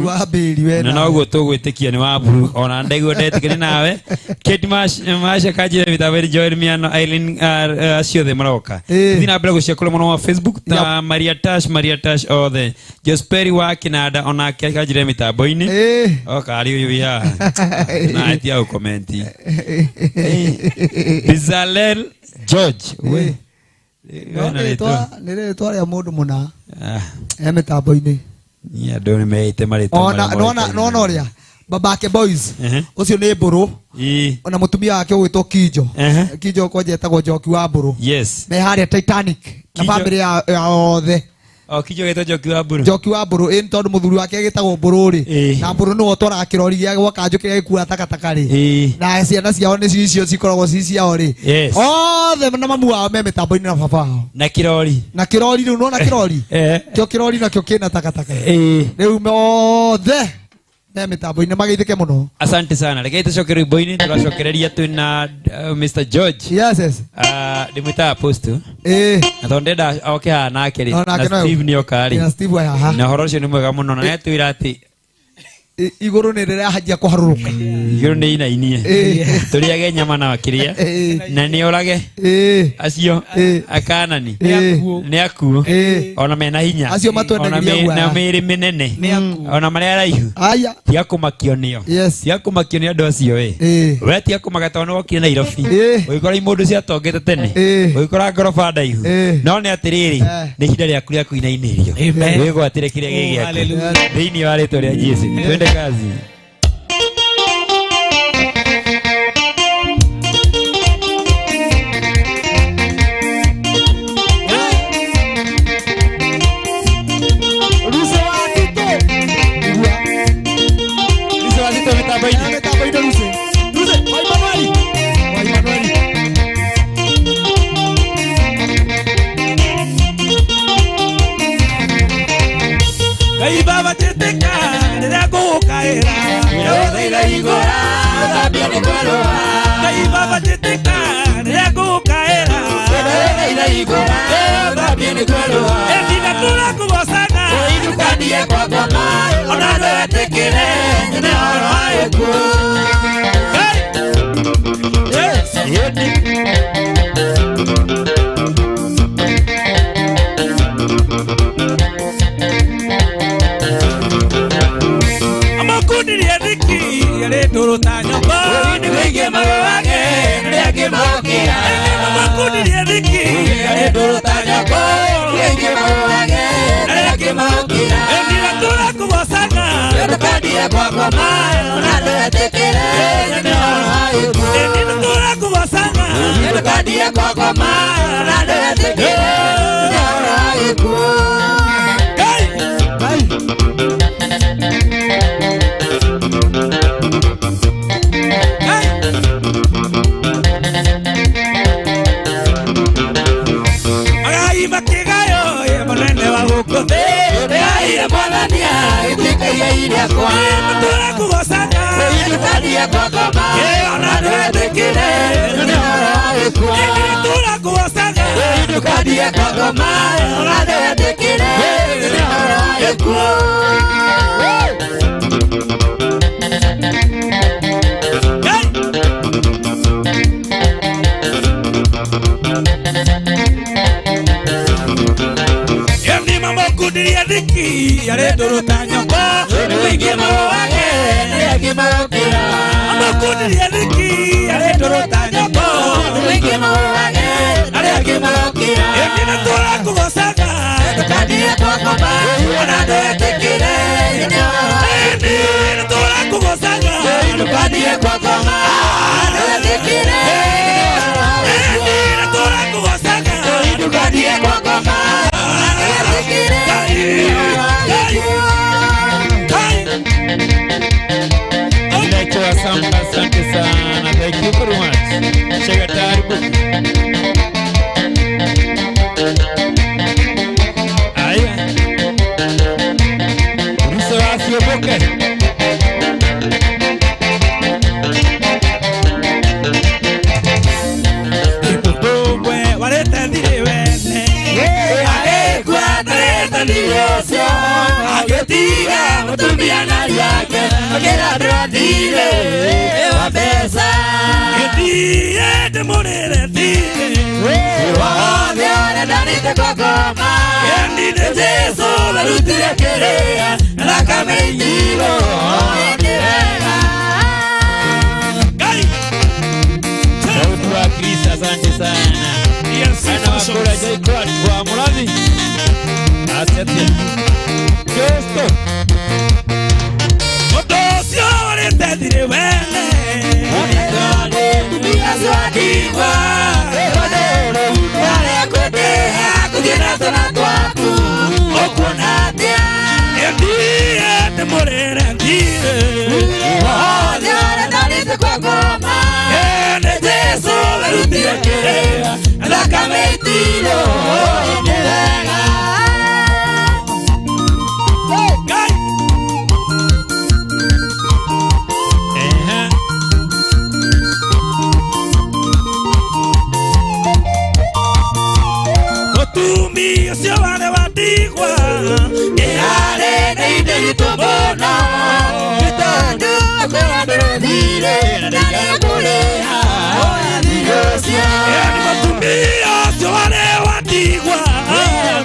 wa mbiri wena na noguo tugwitikia ni wa aburu ona ndego ndetikire nawe Kate Masha kajire vitaveri Joel Miano Aileen aciothe maroka thina mbere guciakura muno wa Facebook ta Maria Tash othe Josperi wa Kinada ona kajire mitambo-ini oka ari uyu ya na atia ukomenti Bizalel George we nire twaria mundu muna mitambo-ini ni andu ni meite marite nona uria babake boys ucio ni mburu ona mutumia wake ugwitwo Kijo kwa jetagwo Njoki wa mburu me haria Titanic na family ya othe Kijo geto Njoki wa mburu in tondu muthuri wake gitagwo mburu ri na mburu no twara kirori gia gwaka njuki gikua takataka ri na ciana ciao ni cicio cikoragwo ciao ri othe na mamu wao me mitambo-ini na baba wao na kirori riu no na kirori kio kirori na kio kina takataka riu othe me mitambo-ini magithike muno. Asante sana. Reke tucoke rwimbo-ini turacokereria twina Mr George. Yes ndimwita apostle na tondenda oke ha nake ri na Steve ni okari na Steve wa ha na horo ucio ni mwega muno na netwira ati iguru ni rira hajia kuharuruka iguru ni inainie turiage nyama na wakiria na ni orage acio akanani ni akuo ona mena hinya acio matwendagiria gwa na meri minene ona mari araihu aya tia kumakio nio tia kumakio ni andu acio we tia kumagata ona wakire Nairobi uikora imundu cia tongete tene uikora ngoroba ndaihu no ni atiriri ni hinda ria kuria kuinainirio wigwatire kiria gigiaku thiini wa ritwa ria Jesu twende kazi. Ona Asante sana. Thank you very much. Chega taribu. Aya. Rusa wasio boke. Iputumwe waleta dire wene. Age kuatreta nilosio. Agetiga mutumia na yake. Agera dradire. Pesa que te moriré de darite cocoma y de eso la luz te quería la camellero Sautua Krista asante sana y el sino para Jay Clark kwa Murabi asante esto Otosio te diré wele Azwakiwa Ewadero Dale kutea Kujina tonatuaku Okunatia Endie Te morere endie Odiore Dalite kwa goma Ene jesu Verutia kerea La kameitilo Enega Tumi sio wale wadigwa Ehare neide itobono Kitando kwa drodire Ndani kuleha Oya diyosia Yani matumi sio wale wadigwa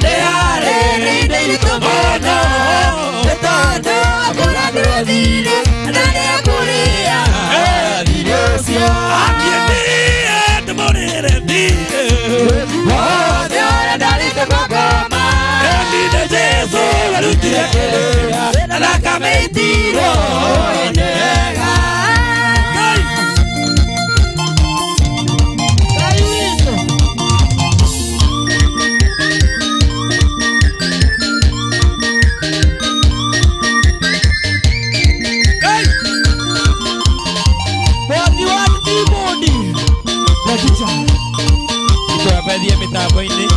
Ehare neide itobono Kitando kwa drodire Ndani kuleha Oya diyosia Akiendie te morire dire Dalite Bogoma, Elide Jesu, Verutia Kerea, la Cameitiro, Nega. Dia minta apa ini?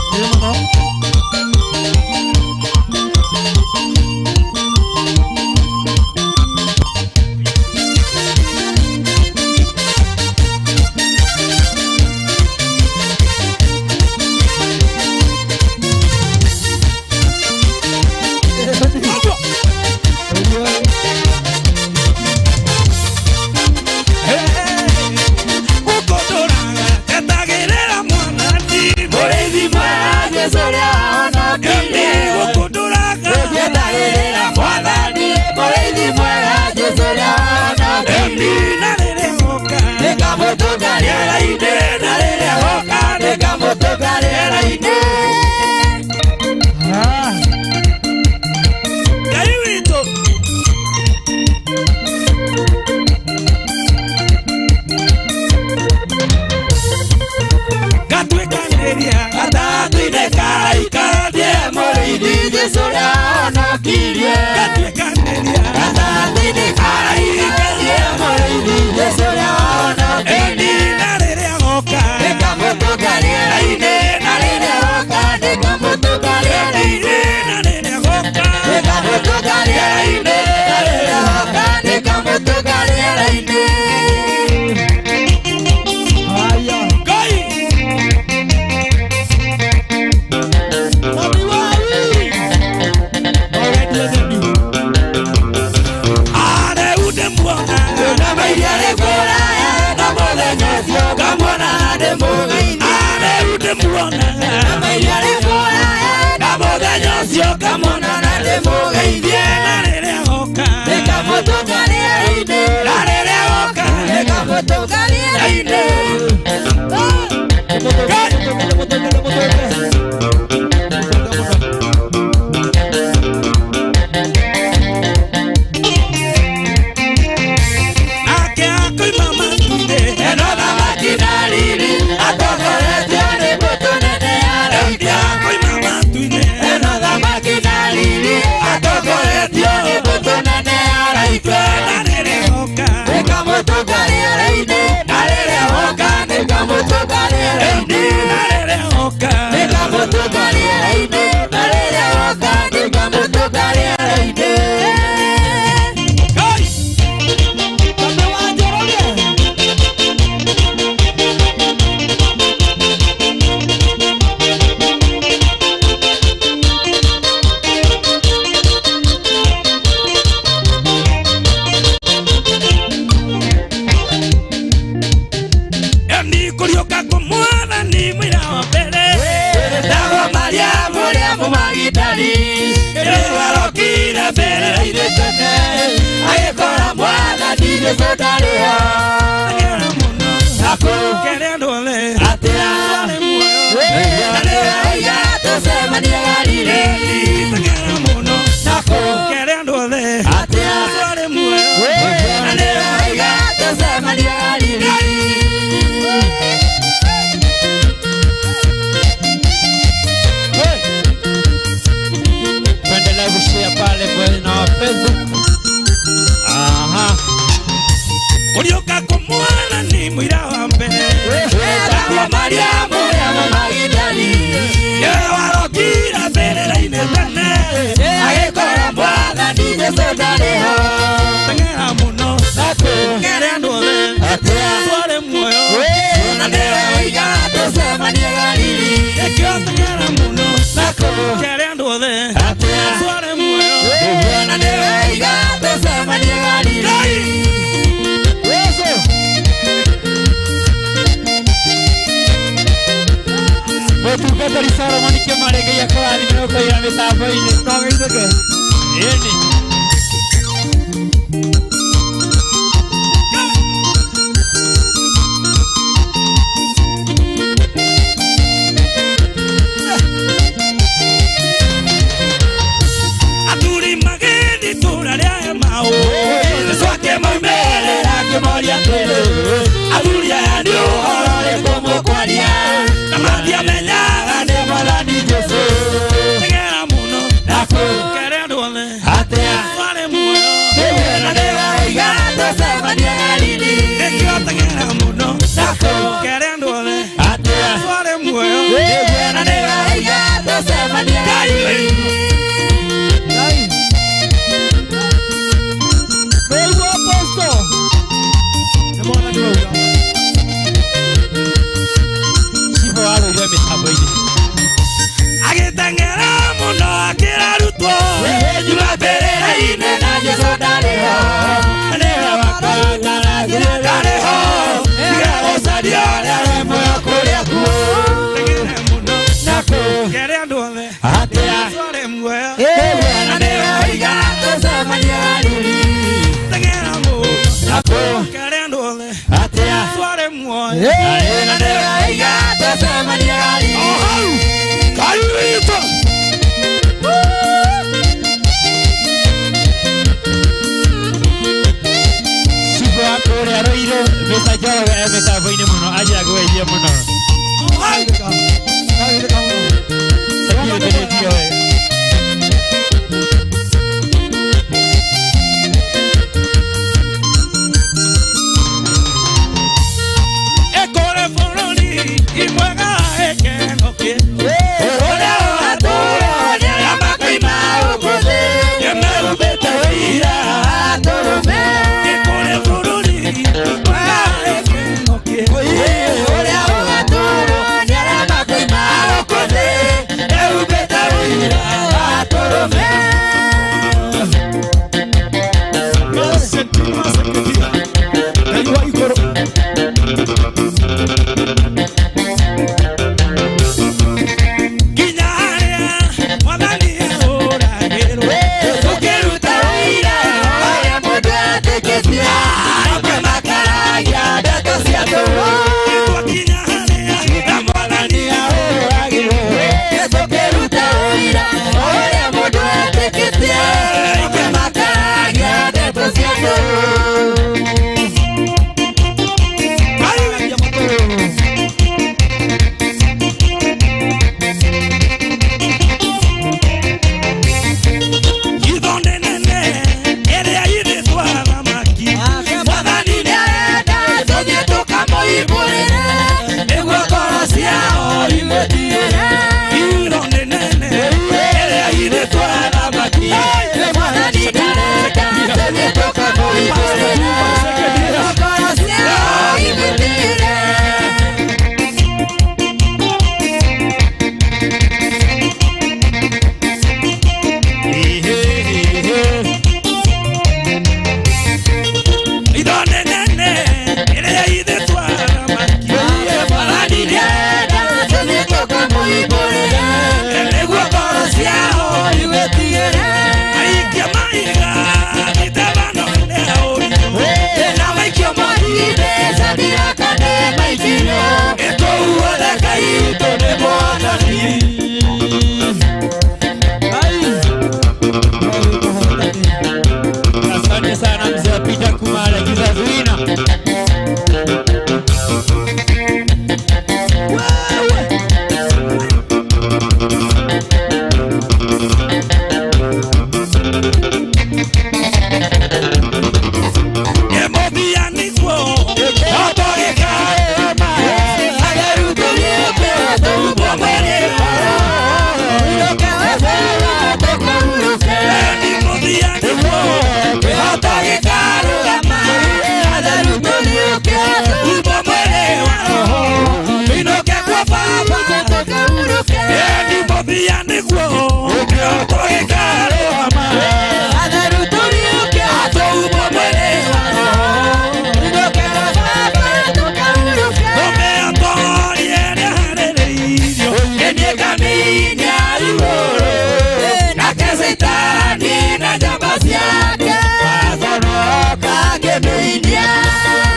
Ndemeidie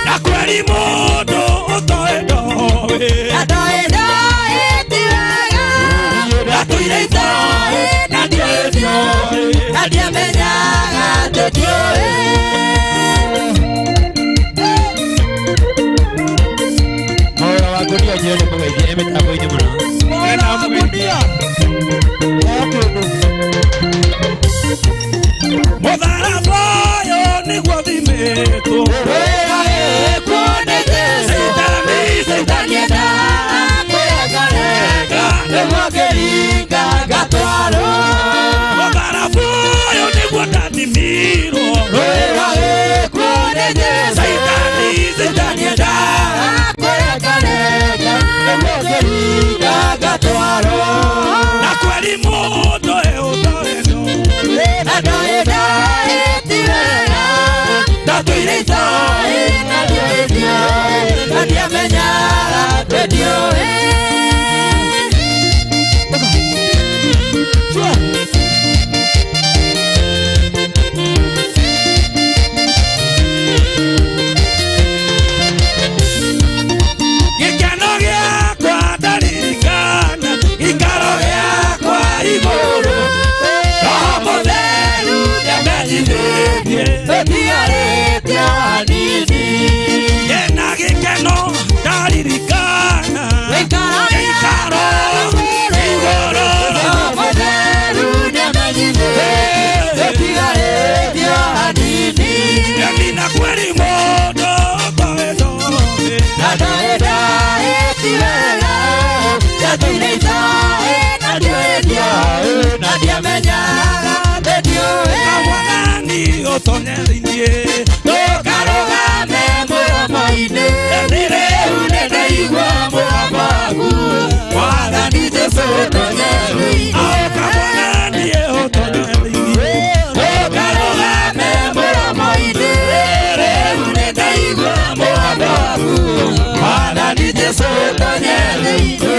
na kweli modo otoendo Adoendo etiwega Atuireito na diedio Adiamenyaga tedio Mora wakunia jele kwa eme tabo ine muna Mora wakunia Modara boyo ni guadimeto Wega kone jesu Seitanieda Kwegarega Nemwakeringa gatwaro Modara boyo ni guadimiro Wega kone jesu Seitanieda Kwegarega Nemwakeringa gatwaro Na kweli moto eutaeno Adoeda etiwega Tatuireita Nadiedia Nadiamenyara Tedio Gikeno giakwa ndaririkana Ikaro giakwa iguru Roho Mutheru niamenyithĩtie Tũtiarĩte hanini Yena gĩkeno ndaririkana Ikaro iguru Roho Mutheru niamenyithĩtie Tũtiarĩte hanini Yamina kweli mũndũ kwendo Nadaenda etiwega Tatuireita Nadiedia Nadiamenyaga Tedio Kawanani otonyerinie Tokarogame mũromo-inĩ Ndire unene igua mũgambo waku Wathani Jesu otonyerinie Kawanani otonyerinie Tokarogame mũromo-inĩ Ndire unene igua mũgambo waku Wathani Jesu otonyerinie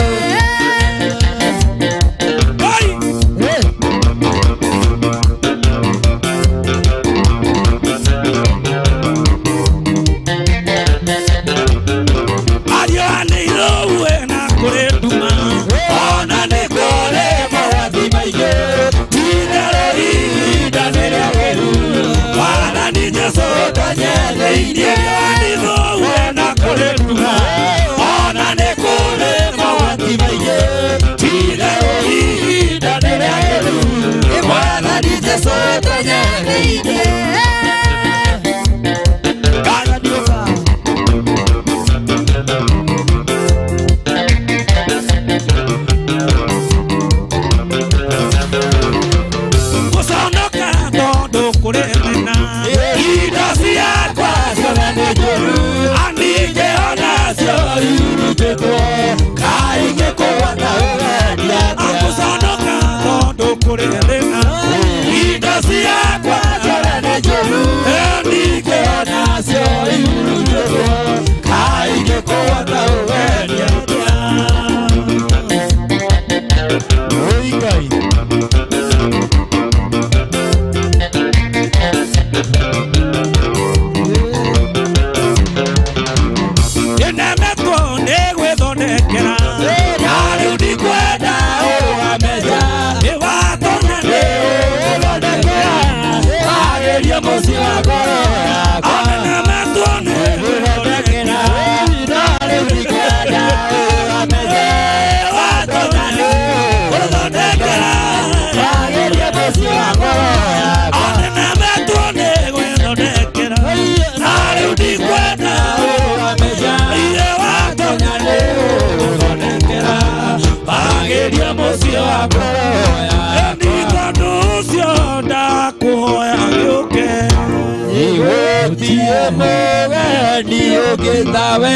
Gitawe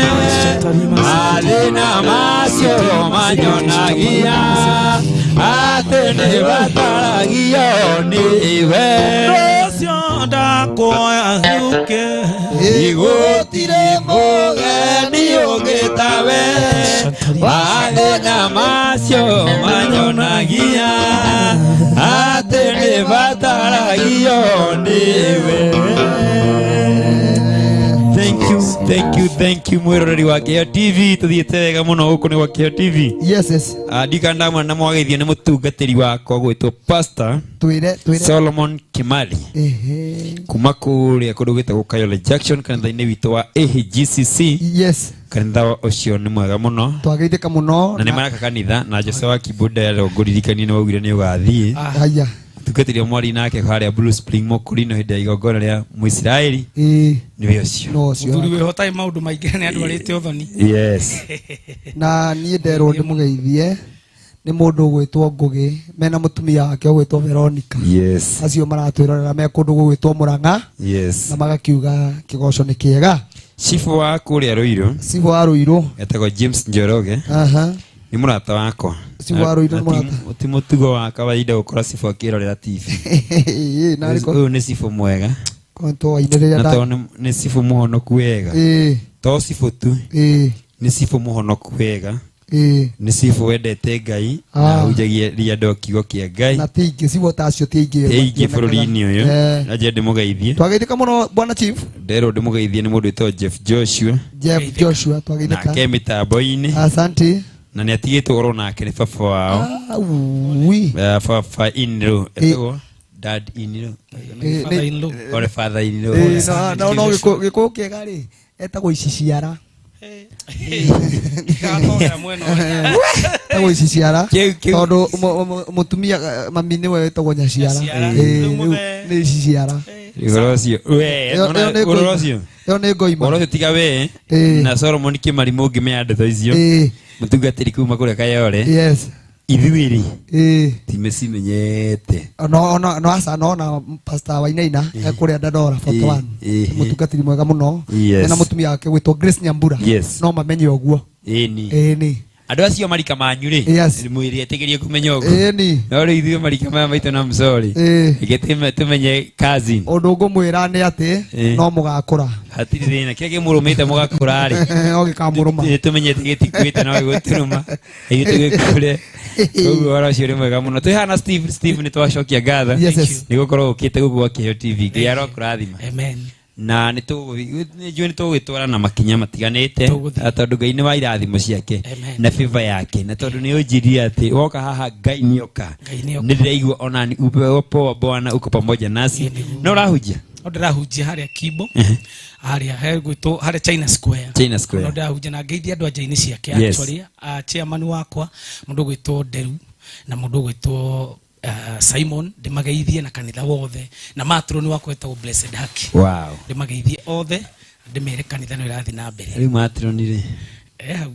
alina masio manyonagia atene bataragia niwe Rosio ndakoya huke igotire mogeni ogitawe alina masio manyonagia atene bataragia niwe Thank you mwiroreri wa Kiheo TV tuthiete wega muno guku ni wa Kiheo TV. Yes. Ndikanda mwana mwagithio ni mutungatiri wako gwitwo Pastor Twire Solomon Kimali. Kuma kuria kundu gwitagwo Kayole Junction kanitha-ini witu wa AGCC. Yes. Kanitha ucio ni mwega muno. Twageithika muno. Na ni maraka kanitha na Jose wa Kibuda yarongoririkani ni waugire ni ugathii. Haya. Tukatiria mwari nake haria Blue Spring Mokurino hindi ya igongona ria Muisraeli. Ni ucio. No ucio. Turi we hotai maundu maingi ni andu arite uthoni. Yes. Na nie ndero ndimugeithie ni mundu gwitwo Ngugi mena mutumia wake gwitwo Veronica. Yes. Acio maratwirorera me kundu gwitwo Muranga. Yes. Na magakiuga kigoco ni kiega. Chifu wa kuria Ruiru. Chifu wa Ruiru. Etagwo James Njoroge. Ni murata wako. Chifu wa Ruiru murata. Ti mutugo wa kawaida ukora chifu akirorera TV. Na riko. Uyu ni chifu mwega. Konto ainereria na to ni chifu muhonoku wega. To chifu tu. Ni chifu muhonoku wega. Ni chifu wendete Ngai na ujagia ria ndo kigo kia Ngai. Na tingi chifu tacio tingi bururi-ini uyu. Aje ndimugeithie. Twageithika muno bwana chief. Ndero ndimugeithie ni mundu witwo Jeff Joshua twageithika. Na kemitambo-ini. Asante. Na ni atigitwo goro nake ni baba wao. Baba in-law. Dad in-law. Father in-law. No gikuo kiega ri etagwo iciciara. Etagwo iciciara tondu mutumia mami niwe etagwo Nyaciara. Ni iciciara. Igorocio yo ne ngoima orocio tiga we na Solomon Kimali mungi me andu icio mutungatiri kuma kuria Kayole. Yes. Ithuiri timecimenyete no asa no na Pastor Wainaina kuria Dandora 41 mutungatiri mwega muno na mutumia wake gwitwo Grace Nyambura no mamenye oguo ni andu acio marika manyu ri mwiri etigirie kumenya oguo no ri ithuĩ marika maya maitũ na msori igitime tumenye cousin undu ngumwira ni ati no mugakura hatiri thina kile kimurumite mugakura ri ogikamuruma tumenye tigitikuite no guturuma igitugikure uguo ora cio ri mwega muno tuhana Steve ni twacokia ngatho ni gukorwo ukite gugu wa Kiheo TV kiaro kurathima amen na ni tugwitwara na makinya matiganite tondu Ngai ni wa irathimo ciake na favor yake na tondu ni unjiria ati woka haha Ngai nioka ni ndiraigua ona ni upepo Bwana uko pamoja nasi na urahujia ndirahujia haria Kibo haria gwitwo haria China Square no ndirahujia na ngeithia andu anja-ini ciake actually chairman wakwa mundu gwitwo Deru na mundu gwitwo Simon ndimageithie na kanitha wothe na matroni wako etagwo Blessed Haki. Wow. Ndimageithie othe ndimere kanitha no irathi na mbere. Ri matroni ri.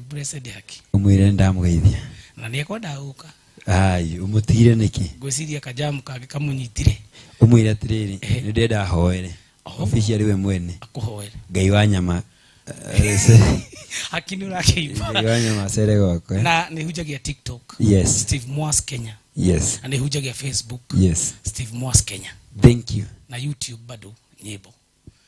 Blessed Haki. Umwire ndamugeithia. Na ni kwenda uka. Ai, umutigire niki? Gwiciria kajamu kage kamunyitire. Umwire atiriri, ni ndenda hoere. Officially we mwene. Akuhoere. Ngai wa nyama. Akinura kiiba. Ngai wa nyama cere gwako. Na ni hujagia TikTok. Yes. Steve Mwas Kenya. Yes. And hujagia Facebook. Yes. Steve Mwas Kenya. Thank you. Na YouTube bado nyebo.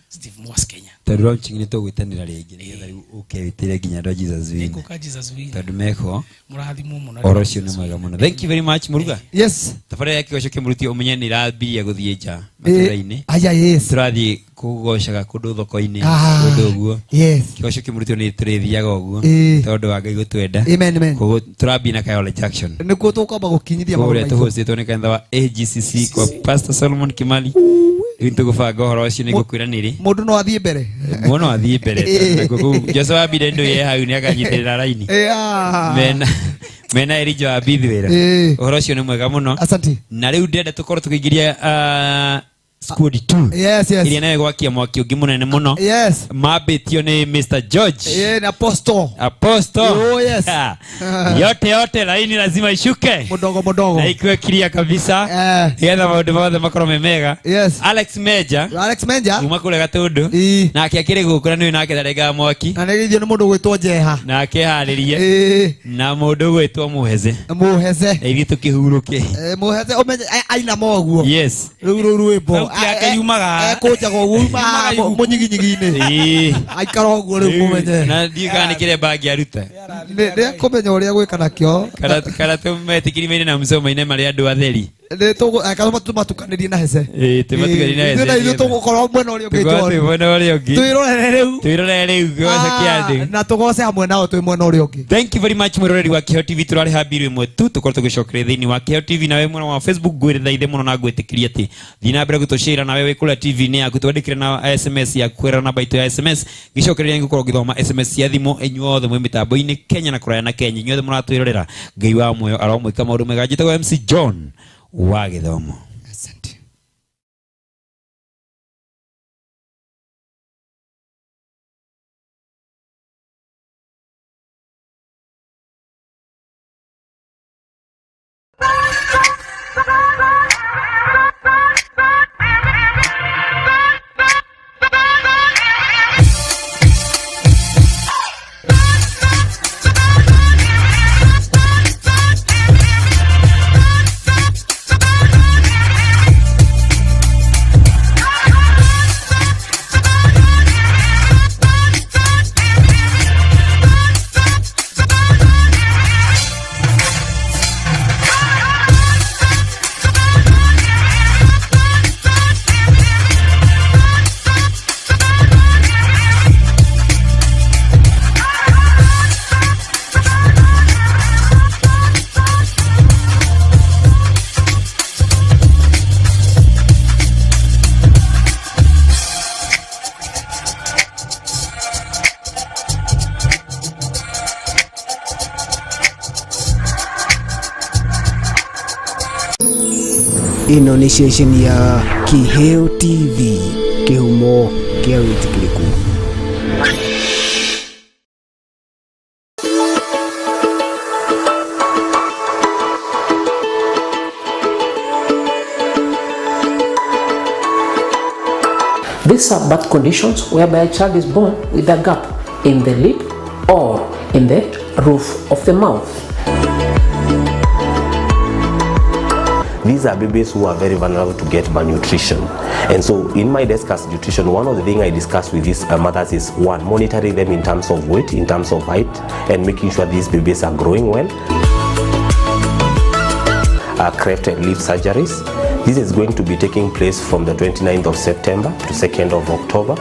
Steve Mwas Kenya. Tondu launching ni tugwitanira ringi nigetha ukewitire nginya ndo Jesus win. Iko ka Jesus win. Tondu meko murathimo muno. Orocio ni mwega muno. Thank you very much Muruga. Yes. Tafadhali yake goco kimuruti umenye ni rabia guthie nja maturaini. Aya yes. Turathie kugocaga kundu thoko-ini kundu guo. Yes. Goco kimuruti ni turithiaga uguo tondu wa Ngai gutwenda. Amen. Koguo turabi na Kayole Junction. Nikuo tukamba gukinyithia maundu maitũ. Tuhocitwo ni kanitha wa AGCC kwa Pastor Solomon Kimali. Into gubanga horo ucio ni gukwira niri. Mundu no athie mbere. Mundu no athie mbere. Gugu Joshua Bide ndo ye hau ni akanyitirira raini. Mena Elijah Abithwira. Horo ucio ni mwega muno. Asante. Na riu ndenda tukorwo tukiingiria Squad 2. Yes. Iria nawe gwakia mwaki ungi munene muno. Yes. Mabitio ni Mr. George. Ni Apostle. Oh yes. yote laini lazima ishuke. Mudogo. Na ikiwe clear kabisa. Yenda maundu mothe makorwo memega. Yes. Alex Meja. Uma kule Gatundu. Na akiakire gukura ni nake ndarega mwaki. Na nigithio ni mundu gwitwo Jeha. Na akiharirie. Na mundu gwitwo Muheze. Ithi tukihuruke. Muheze umenye aina moguo. Yes. Rwimbo. Yumaga. Kujaga ugumaga munyiginyigi-ini. Aikara uguo riu mumenye. Na ndigani kire bagi aruta. Ni kumenya uria gwika nakio. Kana tumetikiri mene na msomo ine mari andu atheri. Togo akama tumatukanĩrie na hece. Tumatukanĩrie na hece. Ndio ithuĩ tũgũkorwo mwena ũrĩa ũngĩ John. Mwena ũrĩa ũngĩ. Twĩrorere rĩu goca kĩande. Na tũgoce hamwe nao twĩ mwena ũrĩa ũngĩ. Thank you very much mwĩroreri wa Kĩheo TV tũrarĩ habiri ĩmwe tu tũkorwo tũgĩcokeria thĩinĩ wa Kĩheo TV nawe mwena wa Facebook ngwĩrĩtha ithe mũno na ngwĩtĩkĩria atĩ thiĩ na mbere gũtũshare nawe wĩkũrĩa TV-inĩ yaku twandĩkĩre na SMS ya kwĩra namba itũ ya SMS gĩcokereria ngũkorwo ngĩthoma SMS cia thimũ inyuothe mwĩ mĩtambo-inĩ Kenya na kũraya na Kenya inyuothe mũratwĩrorera Ngai wa muoyo aromwĩka maũndũ mega njĩtagwo MC John wa Gĩthomo. Ino ni station ya Kĩheo TV, kĩhumo kĩa wĩtĩkĩrĩku. These are birth conditions whereby a child is born with a gap in the lip or in the roof of the mouth. These are babies who are very vulnerable to get malnutrition. And so in my discuss nutrition, one of the things I discuss with these mothers is one, monitoring them in terms of weight, in terms of height, and making sure these babies are growing well. Cleft and lip surgeries. This is going to be taking place from the 29th of September to 2nd of October.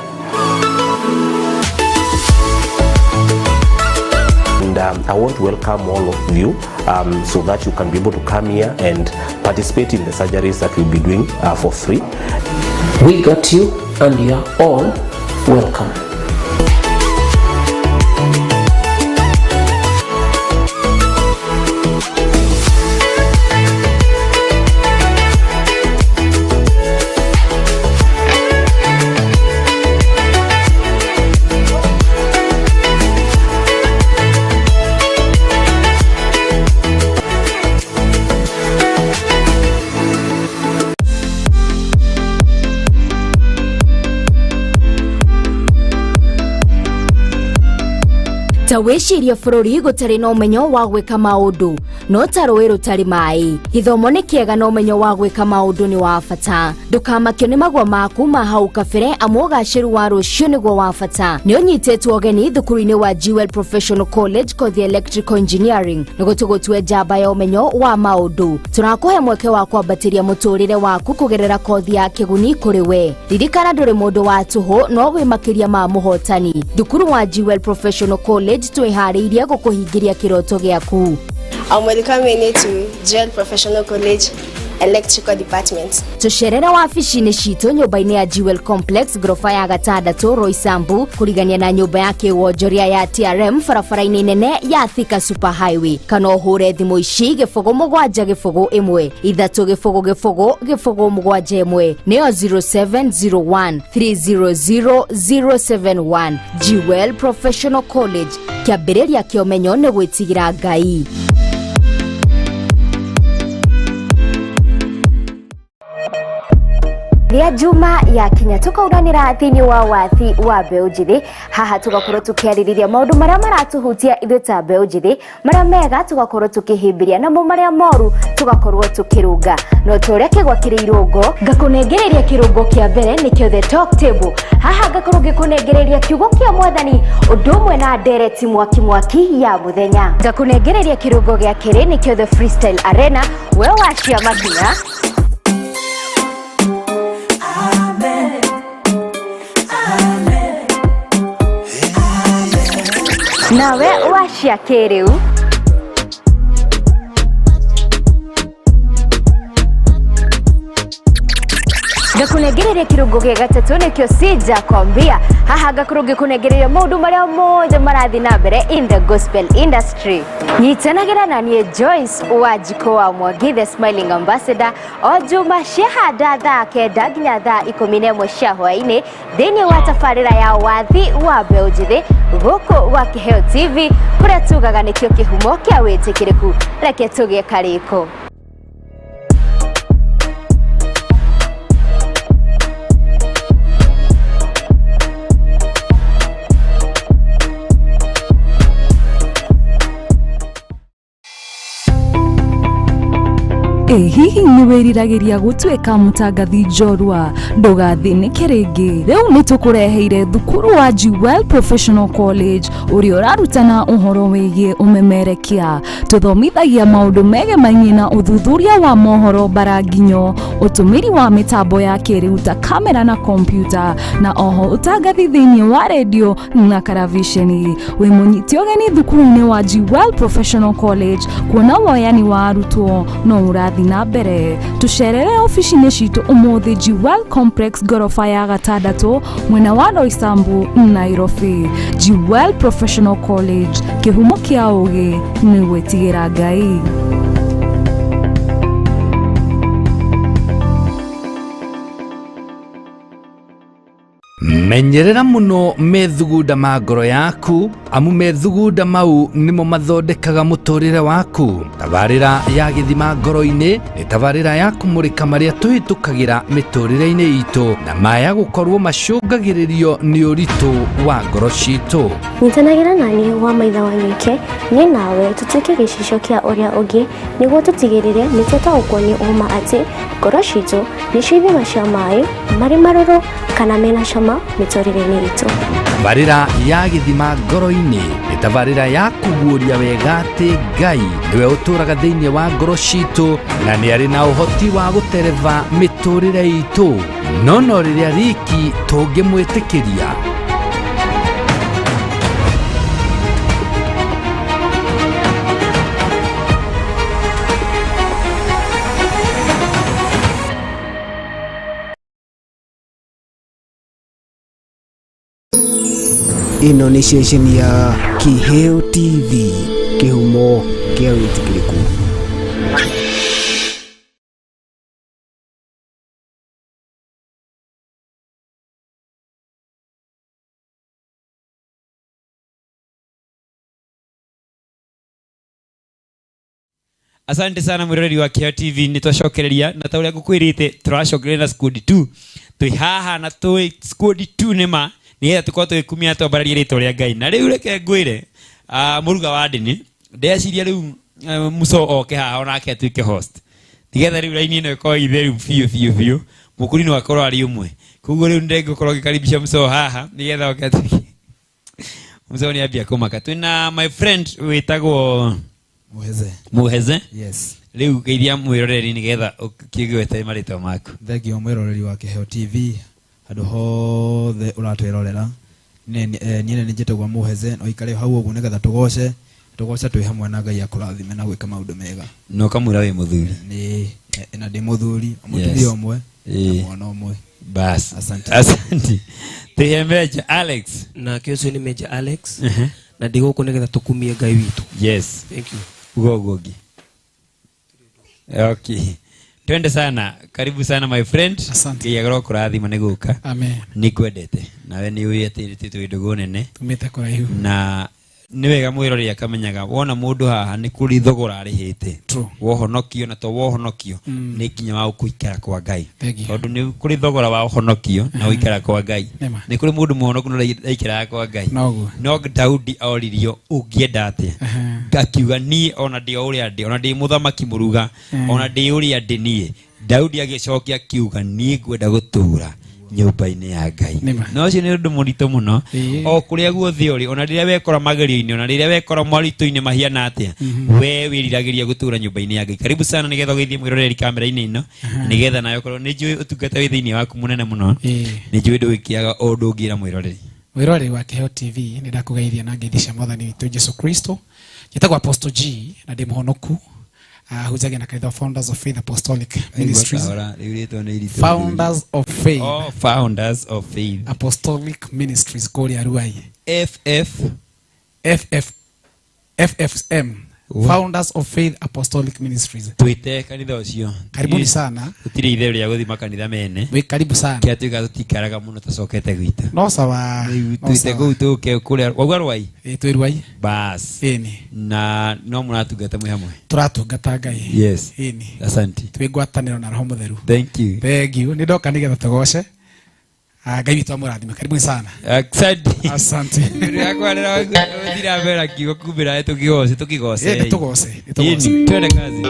And I want to welcome all of you so that you can be able to come here and participate in the surgeries that we'll be doing for free. We got you and you are all welcome. Ta wĩcirie bũrũri gũtarĩ na ũmenyo wa gwĩka maũndũ no ta rũĩ rũtarĩ maĩ. Gĩthomo nĩ kĩega na ũmenyo wa gwĩka maũndũ nĩ wa bata. Ndũkamakio nĩ magwa maku ma hau kabere amu ũgacĩru wa rũciũ nĩguo wa bata. Nĩ ũnyitĩtwo ũgeni thukuru-inĩ wa Jewel Professional College kothi Electrical Engineering nĩguo tũgũtue njamba ya ũmenyo wa maũndũ. Tũrakũhe mweke wa kwambatĩria mũtũrĩre waku kũgerera kothi ya kĩguni kũrĩ we. Ririkana ndũrĩ mũndũ wa tũhũ no gwĩmakĩria ma mũhotani. Thukuru wa Jewel Professional College twĩharĩirie gũkũhingĩria kĩroto gĩaku. I'm welcoming to Jewel Professional College Electrical Department. Tucerere wabici-inĩ citũ nyũmba-inĩ ya Jewel Complex gorofa ya gatandatũ Roysambu kurigania na nyũmba ya kĩwonjoria ya TRM barabara-inĩ nene ya Thika Super Highway. Kana ũhũre thimũ ici 0701 3000701 nĩyo 0701300071. Jewel Professional College, kĩambĩrĩria kĩa ũmenyo nĩ gwĩtigĩra Ngai. Ria Juma ya Kinya tukauranira thini wa wathi wa mbeũ njĩthĩ. Haha tugakorwo tukiarĩrĩria maũndũ marĩa maratuhutia ithuĩ ta mbeũ njĩthĩ, marĩa mega tugakorwo tukihĩmbĩria namo marĩa moru tugakorwo tukirunga. No tũrĩa kĩgwa kĩrĩ irũngo ngakũnengereria kĩrũngo kĩa mbere nĩkĩo the talk table. Haha ngakorwo ngĩkũnengereria kiugo kĩa Mwathani ũndũ ũmwe na ndereti mwaki ya mũthenya. Ngakũnengereria kĩrũngo gĩa kerĩ nĩkĩo the freestyle arena. We wacia makinya nawe wacia kiriu gakunegereria kirungo gia gatatu nikio sija kwambia haha gakurugi kunegereria maundu maria moja marathi na mbere in the gospel industry. Nyitanagira na nie Joyce Wajiko wa Mwangi, the smiling ambassador, o juma shehada thaa kenda nginya thaa 11 cia hwaini thiini wa tabarira ya wathi wa mbeu njithi guku wa Kiheo TV kuria tugaga nikio kihumo kia witikiriku. Reke tugie kariko. hihi nĩ wĩriragĩria gũtuĩka mũtangathi njorua ndũgathĩnĩke rĩngĩ rĩu nĩ tũkũreheire thukuru wa Jewel Professional College ũrĩa ũrarutana ũhoro wĩgiĩ ũmemerekia tũthomithagia maũndũ megemainie na ũthuthuria wa mohoro baranginyo ũtũmĩri wa mĩtambo ya kĩrĩu ta kamera na kompyuta na oho ũtangathi thĩinĩ wa redio na karavisheni. Wĩ mũnyiti ũgeni thukuru-inĩ wa Jewel Professional College kuona woyani wa arutwo no ũrathi na mbere. Tucerere ofici-inĩ citũ ũmũthĩ Jewel Complex gorofa ya gatandatũ mwena wa Roysambu, Nairobi. Jewel Professional College, kĩhumo kĩa ũgĩ nĩ gwĩtigĩra Ngai. Menyerera muno methugunda ma ngoro yaku amu methugunda mau nimo mathondekaga muturire waku. Tabarira ya githima ngoro-ini ni tabarira ya kumurika maria tuhitukagira miturire-ini itu na maya gukorwo macungagiririo ni uritu wa ngoro citu. Nyitanagira nani wa maitha wa nyike ni nawe tutuike gicicio kia uria ungi niguo tutigirire nitutaukwo ni uma ati ngoro citu ni cithima cia mai mari maruru kana mena cama miturire-ini itu. Tabarira ya githima ngoro-ini ni tabarira ya kuguria wega ati Ngai niwe uturaga thiini wa ngoro citu na ni ari na uhoti wa gutereva miturire itu no riria riki tungimwitikiria. Ino ni station ya Kiheo TV, kihumo kia witikiriku. Asante sana mwiroreri wa Kiheo TV, nitwacokereria na ta uria ngukwirite turacokereria na squad 2 twi haha na twi squad 2 nima nigetha tukorwo tugikumia twambararie ritwa ria Ngai. Na riu reke ngwire muruga wa ndini ndeciria riu muco oke haha onake atuike host nigetha riu raini ino ikorwo itheru biu mukuri no akorwo ari umwe koguo riu ndengũkorwo gikaribisha muco haha nigetha oke atuike muco ni ambia kumaka. Twina my friend witagwo Muheze. Yes. Riu geithia mwiroreri nigetha ukigwete maritwa maku. Thegio mwiroreri wa Kiheo TV andu hothe uratwirorera niene njitagwa Muheze no ikare hau uguo nigetha tugoce twi hamwe na Ngai akurathime na gwika maundu mega. No kamwira wi muthuri ni na ndi muthuri mutumia omwe na mwana omwe. Bas asante Meja Alex na kesho ni Meja Alex na ndigo nigetha tukumie Ngai witu. Yes, thank you. Ugogogi. Okay. Twende sana. Karibu sana my friend. Asante. Kiyagro kurathima niguka. Amen. Nikwendete. Nawe ni uyete twidogo nene. Tumite kwa hiyo. Na ni wega mwirori akamenyaga wona mundu haha ni kuri thogora arihite. Wohonokio na to wohonokio ni kinya wa kuikara kwa Ngai. Tondu ni kuri thogora wa wohonokio na uikara kwa Ngai. Ni kuri mundu muhonoku no ikara kwa Ngai. No Daudi auririo ungienda atia. Ngakiuga ni ona ndi uria ndi ona ndi muthamaki muruga ona ndi uria ndi nie. Daudi agicokia kiuga ni ngwenda gutura nyumba-ini ya Ngai. No cio ni undu murito muno o kuria guothe uri ona riria wekora magerio-ini ona riria wekora marito-ini mahiana atia we wiriragiria gutura nyumba-ini ya Ngai. Karibu sana nigetha geithie mwiroreri kamera-ini ino nigetha nayo korwo ni njui utungata wi thiini waku munene muno ni njui ndugikiaga o ndungira mwiroreri Mwirore wa Kiheo TV ni ndakugeithia na ngeithisha mwathani witũ Jesu Kristo. Njĩtagwo Apostle G na ndĩ mũhonoku. Hujagia na kanitha Founders of Faith Apostolic Ministries. Founders of Faith. Oh, Founders of Faith Apostolic Ministries kũrĩa Ruai. FFM. Founders of Faith Apostolic Ministries. Tuite kanitha ucio. Karibuni sana. Tutire ithe rĩa guthima kanitha mene. We karibu sana. Kia tuika tutikaraga muno tacokete gwita. No sawa. Tuite gũ tuke kuria wagwa Ruai. Twi Ruai. Bas. Na no mũratungata mwe hamwe. Turatungata Ngai. Yes. Asante. Twi ngwatanĩro na Roho Mũtheru. Thank you. Thank you. Nĩ ndoka nĩgetha tũgoce. Ngai witũ amũrathime. Karibuni sana. Asante. Asante. Yakwa nĩra gũthira mbera kiugo kumbĩra tũkigoce. Tũgoce. Twende kazi.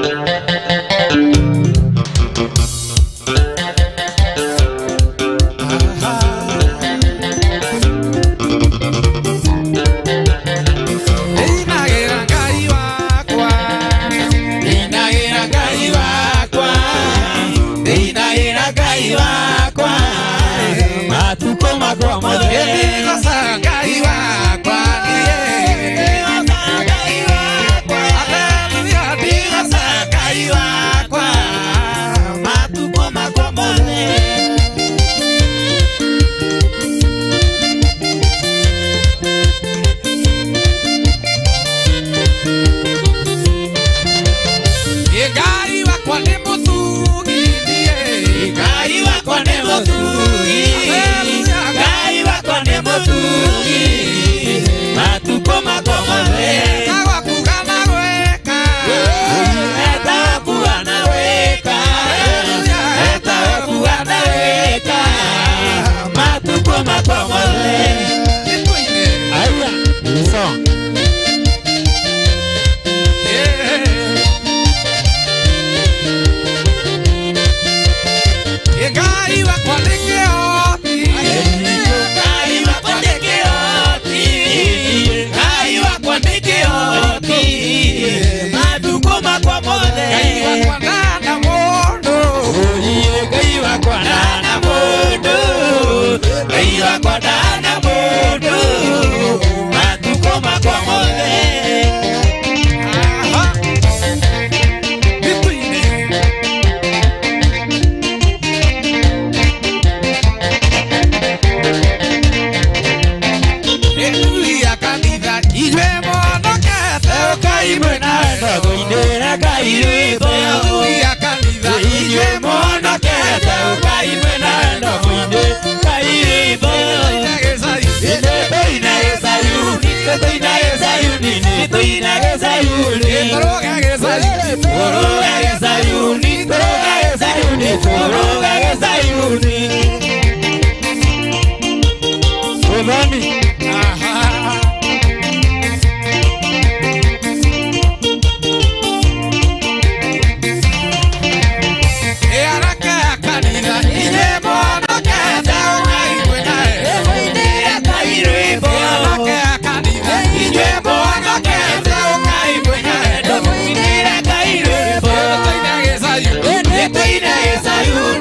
Sayuni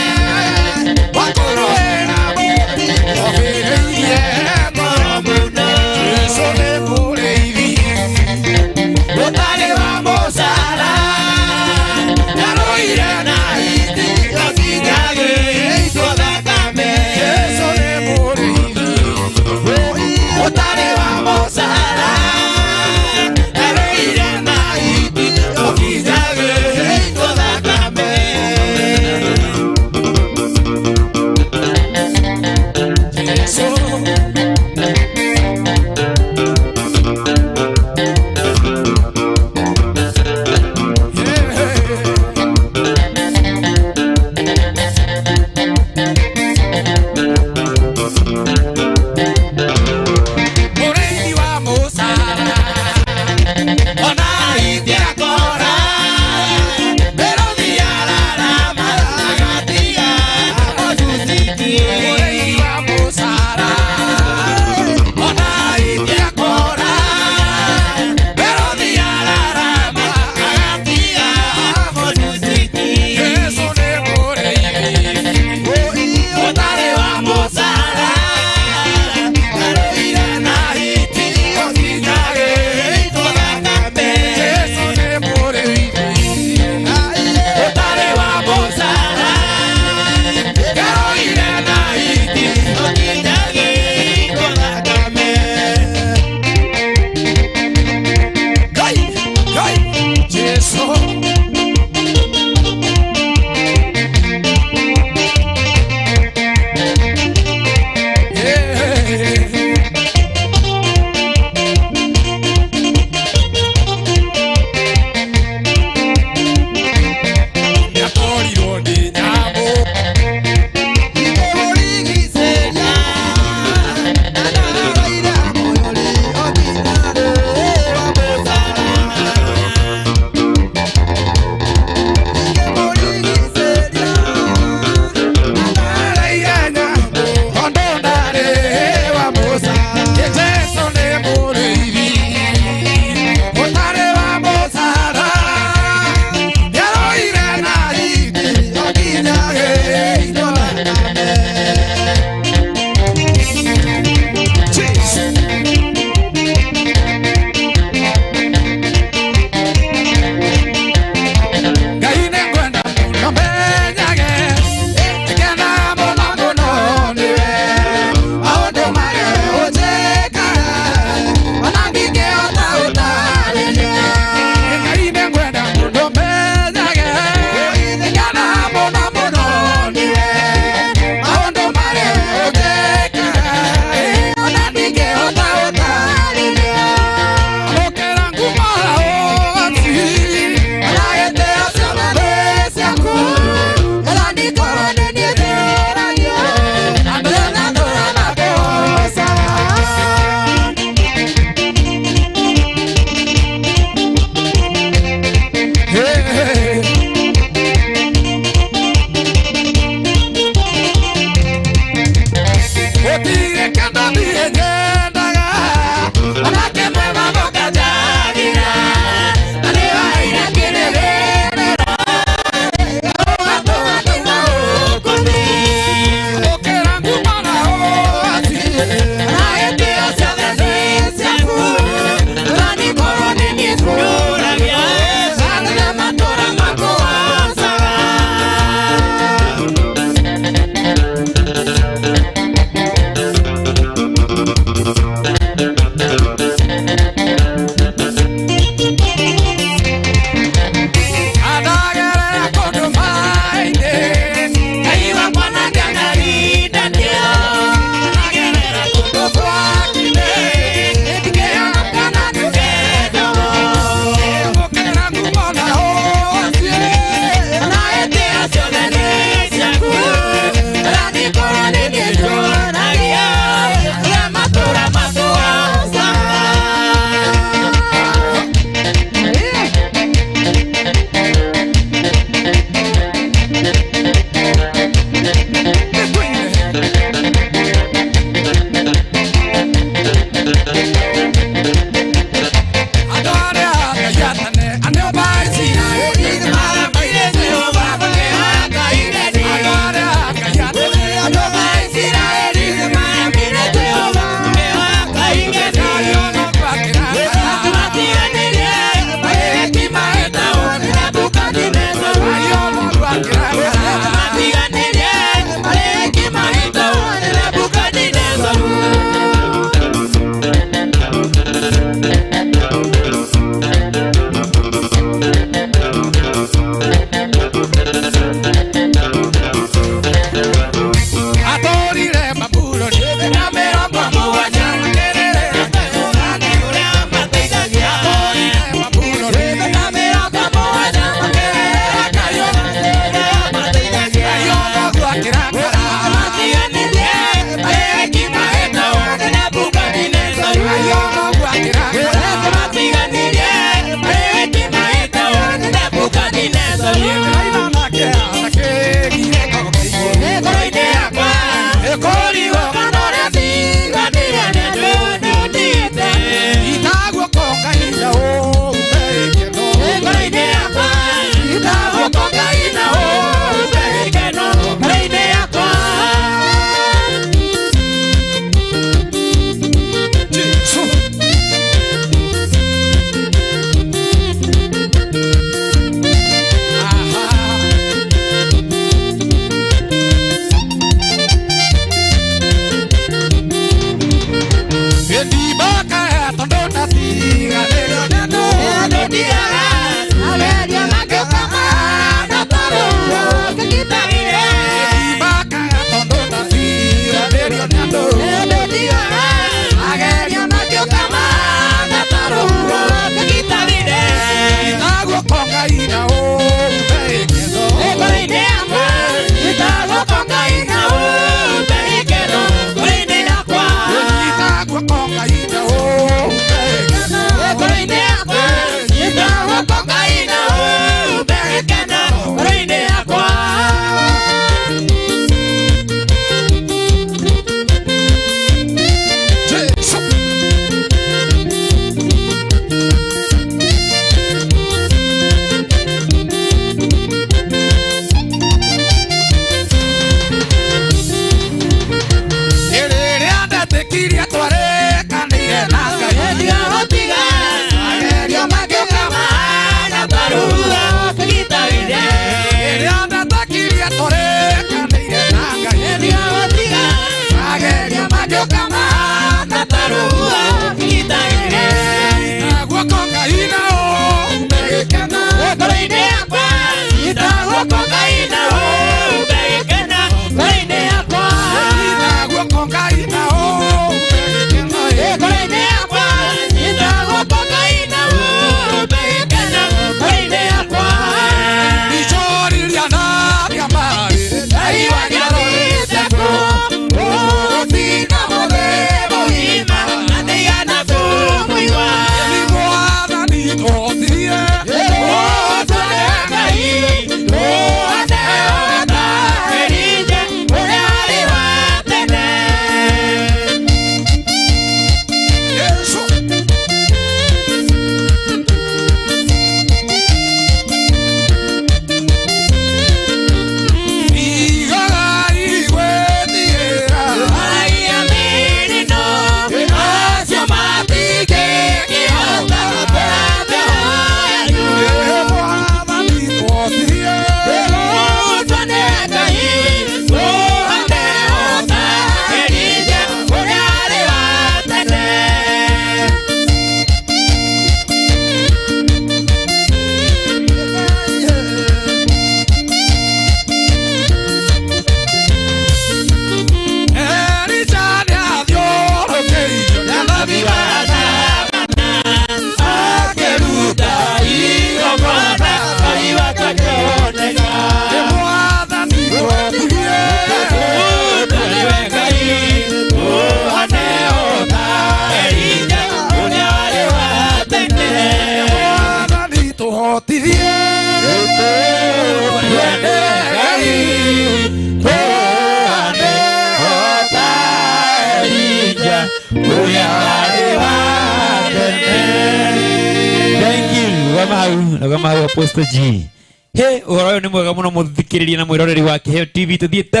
kama hau Apostle G. He uhoro ni mwega muno muthikiriria na mwiroreri wa Kiheo TV tuthiete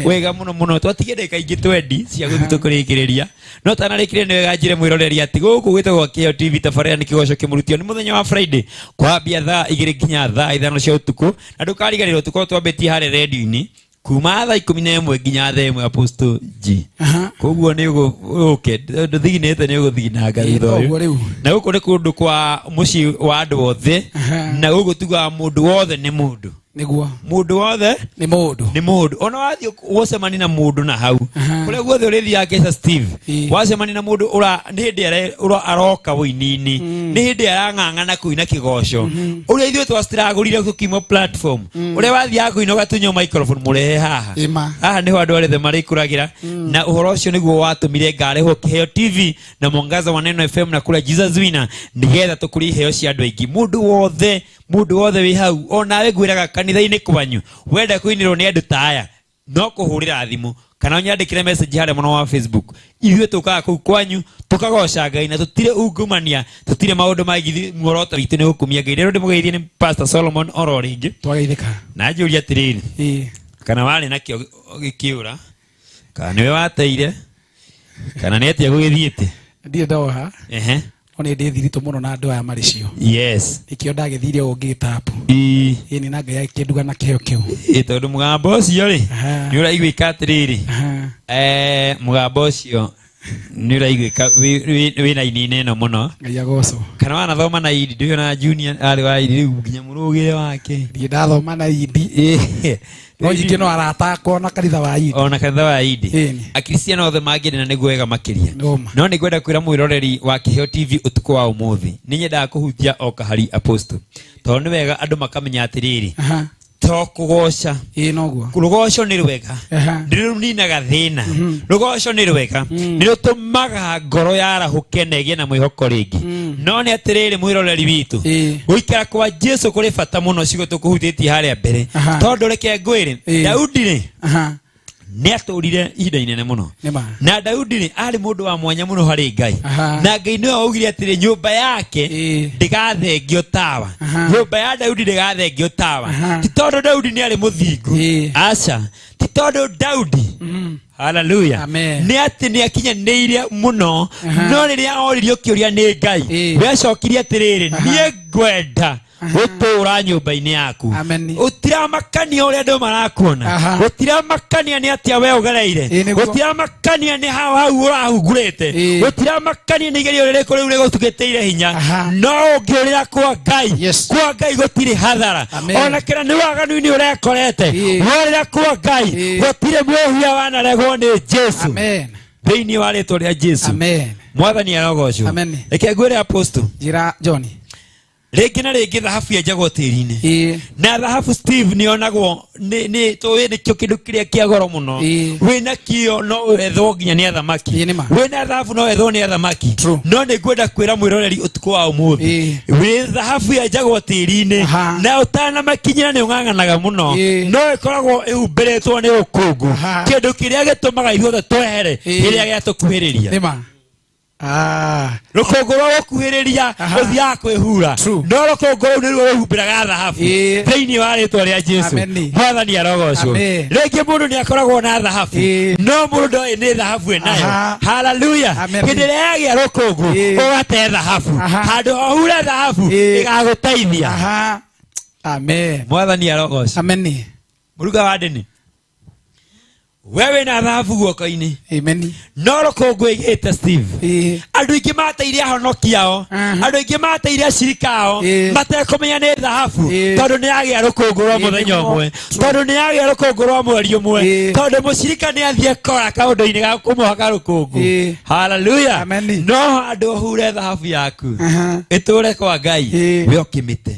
wega muno twatige ndeka ingi twendi cia guthi tukurikiriria no tanarikire ni wega njire mwiroreri ati guku gwitagwo Kiheo TV tabarira ni kigoco kimurutio ni muthenya wa Friday kwambia thaa 2 nginya thaa 5 cia utuku na ndukariganirwo tukorwo twambetie hare radio-ini kuma thaa 11 nginya thaa 1 Apostle G. Koguo ni uke nduthiginete ni uguthina ngatho uyu na guku ni kundu kwa muci wa andu othe na guku tuga mundu wothe ni mundu niguo mundu wothe ni mundu ona wathi wocemani na mundu na hau kule guothe urithi yake Steve wacemani na mundu ura ni hindi aroka woini-ini ni hindi arang'ang'ana kuina kigoco uria ithuĩ twastragũrire gũkimo platform uria wathi akuina ũgatunyo microphone murehe haha haha niho andu othe marikũragĩra na uhoro ũcio nĩguo watũmire ngarehwo Kiheo TV na Mwangaza wa Neno FM na kula Jesus Winner nigetha tũkũrie iheo cia andũ aingĩ mundu wothe wi hau onawe ngwiraga kanitha-ini kwanyu wenda kuinirwo ni andu ta aya no kuhurira thimu kana unyandikire message hare muno wa Facebook ithuĩ tukaga kuu kwanyu tukagoca Ngai na tutire ungumania tutire maundu maigithi muoroto witũ ni gukumia Ngai rero ndimugeithie ni Pastor Solomon Ororingi twageithika na njuria atiriri kana wari nakio gikiura kana niwe wateire kana ni atia gugithiite ndie ndoha one ndithirito muno na andu aya maricio ikio ndagithire ungitapu ini na Ngai akinduga na Kiheo kiu tondu mugambo ucio ri ni uraigua ikatiriri mugambo ucio niraigwika wina inine no muno ngayagoso kana wana thoma na idi ndio na junior ali wa idi nginya murugire wake ndathoma na idi no jikino arata kona kanitha wa idi ona kanitha wa idi akristiano othe mangire na nigwega makiria no nigwenda kwira mwiroreri wa Kiheo TV utuko wa umuthi ninyendaga kuhunjia o kahari apostle to ni wega andu makamenya atiriri to kugoca noguo kugoco ni rwega ndiruninaga thina rugoco ni rwega ni rutumaga ngoro yarahuke negie na mwihoko ringi no ni atiriri mwiroreri witu guikara kwa Jesu kuri bata muno cigo tukuhutĩtie haria mbere tondu reke ngwire Daudi ni ni aturire ihinda inene muno na Daudi ni ari mundu wa mwanya muno hari Ngai na Ngai niwe augire atiri nyumba yake ndigathengio tawa nyumba ya Daudi ndigathengio tawa ti tondu Daudi ni ari muthingu aca ti tondu Daudi haleluya ni ati ni akinyanĩire muno no riria oririo kiuria ni Ngai wecokirie atiriri nie ngwenda utura nyumba-ini yaku utiramakania uria andu marakuona utiramakania ni atia we ugereire utiramakania ni hau urahungurite utiramakania ni igerio ririku riu rigutugiteire hinya no ungiurira kwa Ngai gutiri hathara ona kira ni waganu-ini urekorete urira kwa Ngai gutiri mwihia wanaregwo ni Jesu thiini wa ritwa ria Jesu mwathani arogocwo reke ngwire apostle njira John rĩngĩ na rĩngĩ thahabu yenjagwo tĩri-inĩ na thahabu Steve nĩonagwo nĩ tũĩ nĩkĩo kĩndũ kĩrĩa kĩa goro mũno wĩna kĩo no wethwo nginya nĩ athamaki wĩna thahabu no wethwo nĩ athamaki no nĩngwenda kwĩra mwĩroreri ũtukũ wa ũmũthĩ wĩ thahabu yenjagwo tĩri-inĩ na ũtanamakinyĩra nĩ ũng'ang'anaga mũno no ĩkoragwo ĩhumbĩrĩtwo nĩ ũkũngũ kĩndũ kĩrĩa gĩtũmaga ithuothe twehere rĩrĩa gĩatũkuhĩrĩria rũkũngũ rwa gũkuhĩrĩria ũthiaga kwĩhura no rũkũngũ rũu nĩruo rũhumbĩraga thahabu thĩinĩ wa rĩtwa rĩa Jesu mwathani arogocwo rĩngĩ mũndũ nĩ akoragwo na thahabu no mũndũ ndoĩ nĩ thahabu enayo haleluya hĩndĩ ĩrĩa yagĩa rũkũngũ ũgate thahabu handũ hohure thahabu ĩgagũteithia mwathani arogocwo mũruga wa ndini wewe na thahabu guoko-inĩ no rũkũngũ ĩgĩte Steve andũ aingĩ mateire ahonokia ao andũ aingĩ mateire acirika ao matekũmenya nĩ thahabu tondũ nĩ yagĩa rũkũngũ rwa mũthenya ũmwe tondũ nĩ yagĩa rũkũngũ rwa mweri ũmwe tondũ mũcirika nĩ athiĩ kora kaũndũ-inĩ ga kũmũhaka rũkũngũ haleluya no andũ ũhure thahabu yaku ĩtũre kwa Ngai we ũkĩmĩte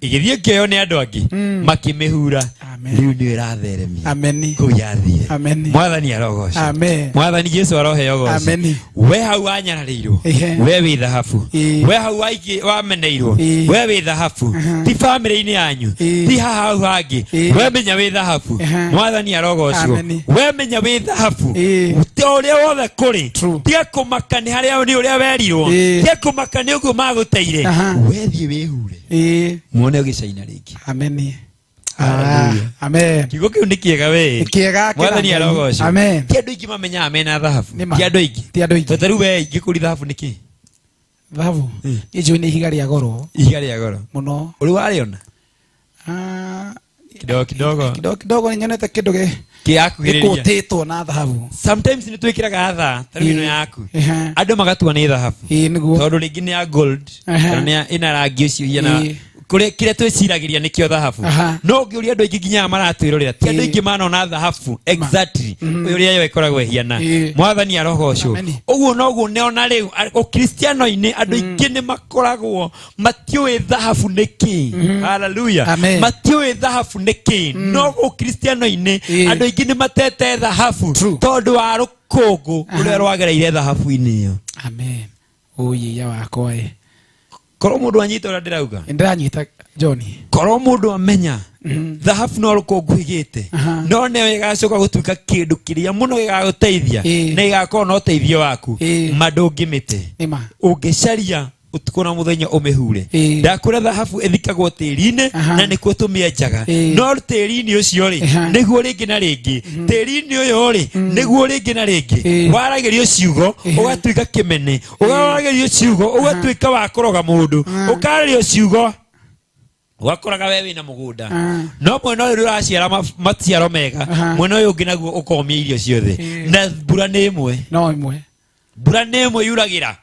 ĩgĩthiĩ kĩoyo nĩ andũ angĩ makĩmĩhura rĩu nĩ ĩratheremia kũu yathire mwathani arogocwo mwathani Jesu aroheo goco we hau wanyararĩirwo we wĩ thahabu we hau wameneirwo we wĩ thahabu ti bamĩrĩ-inĩ yanyu ti haha hau hangĩ we menya wĩ thahabu mwathani arogocwo we menya wĩ thahabu ti ũrĩa wothe kũrĩ tiga kũmaka nĩ harĩa nĩ ũrĩa werirwo tiga kũmaka nĩ ũguo magũteire we thiĩ wĩhure muone ũgĩcaina rĩngĩ kiugo kiu nĩ kĩega we mwathani arogocwo ti andũ aingĩ mamenyaga mena thahabu ti andũ aingĩ tondũ rĩu we ingĩkũri thahabu nĩkĩ thahabu ĩnjũĩ nĩ ihiga rĩa goro mũno ũrĩ warĩona kidogo nĩ nyonete kĩndũ gĩkũtĩtwo na thahabu sometimes nĩ twĩkĩraga thaa ta rĩu ĩno yaku andũ magatua nĩ thahabu tondũ rĩngĩ nĩ ya gold kana ĩna rangi ũcio hiana kĩrĩa twĩciragĩria nĩkĩo thahabu no ũngĩũria andũ aingĩ nginyaga maratwĩrorera ti andũ aingĩ manona thahabu exactly ũrĩa yo ĩkoragwo ĩhiana mwathani arogocwo ũguo noguo nĩona rĩu ũkristiano-inĩ andũ aingĩ nĩ makoragwo matiũĩ thahabu nĩkĩ haleluya matiũĩ thahabu nĩkĩ no ũkristiano-inĩ andũ aingĩ nĩ matete thahabu tondũ wa rũkũngũ rũrĩa rwagereire thahabu-inĩ ĩyo ũyĩya wakwa korwo mũndũ anyita ũrĩa ndĩrauga ndĩranyita John korwo mũndũ amenya thahabu no rũkũngũ ĩgĩte no nĩyo ĩgacoka gũtuĩka kĩndũ kĩrĩa mũno gĩgagũteithia na gĩgakorwo na ũteithio waku mandũngĩmĩte ũngĩcaria utuko na muthenya umehure ndakura thahabu ithikagwo tĩri-inĩ na nĩkuo tũmĩenjaga no tĩri-inĩ ũcio rĩ nĩguo rĩngĩ na rĩngĩ tĩri-inĩ ũyũ rĩ nĩguo rĩngĩ na rĩngĩ waragĩrio ciugo ũgatuĩka kĩmene ũgaragĩrio ciugo ũgatuĩka wa kũroga mũndũ ũkarĩrio ciugo wakoraga wewe na mũgũnda no mwena ũyũ ũraciara maciaro mega mwena ũyũ ũngĩ naguo ũkomia irio ciothe na mbura nĩ ĩmwe no ĩmwe mbura nĩmwe yuragira